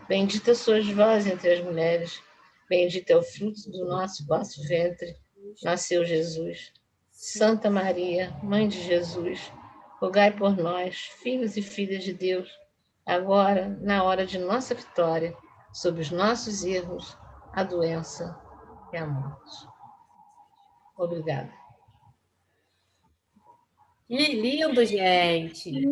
[SPEAKER 5] Bendita sois vós entre as mulheres, bendito é o fruto do nosso vosso ventre, nasceu Jesus. Santa Maria, Mãe de Jesus, rogai por nós, filhos e filhas de Deus, agora, na hora de nossa vitória, sobre os nossos erros, a doença e a morte. Obrigada.
[SPEAKER 4] Que lindo, gente!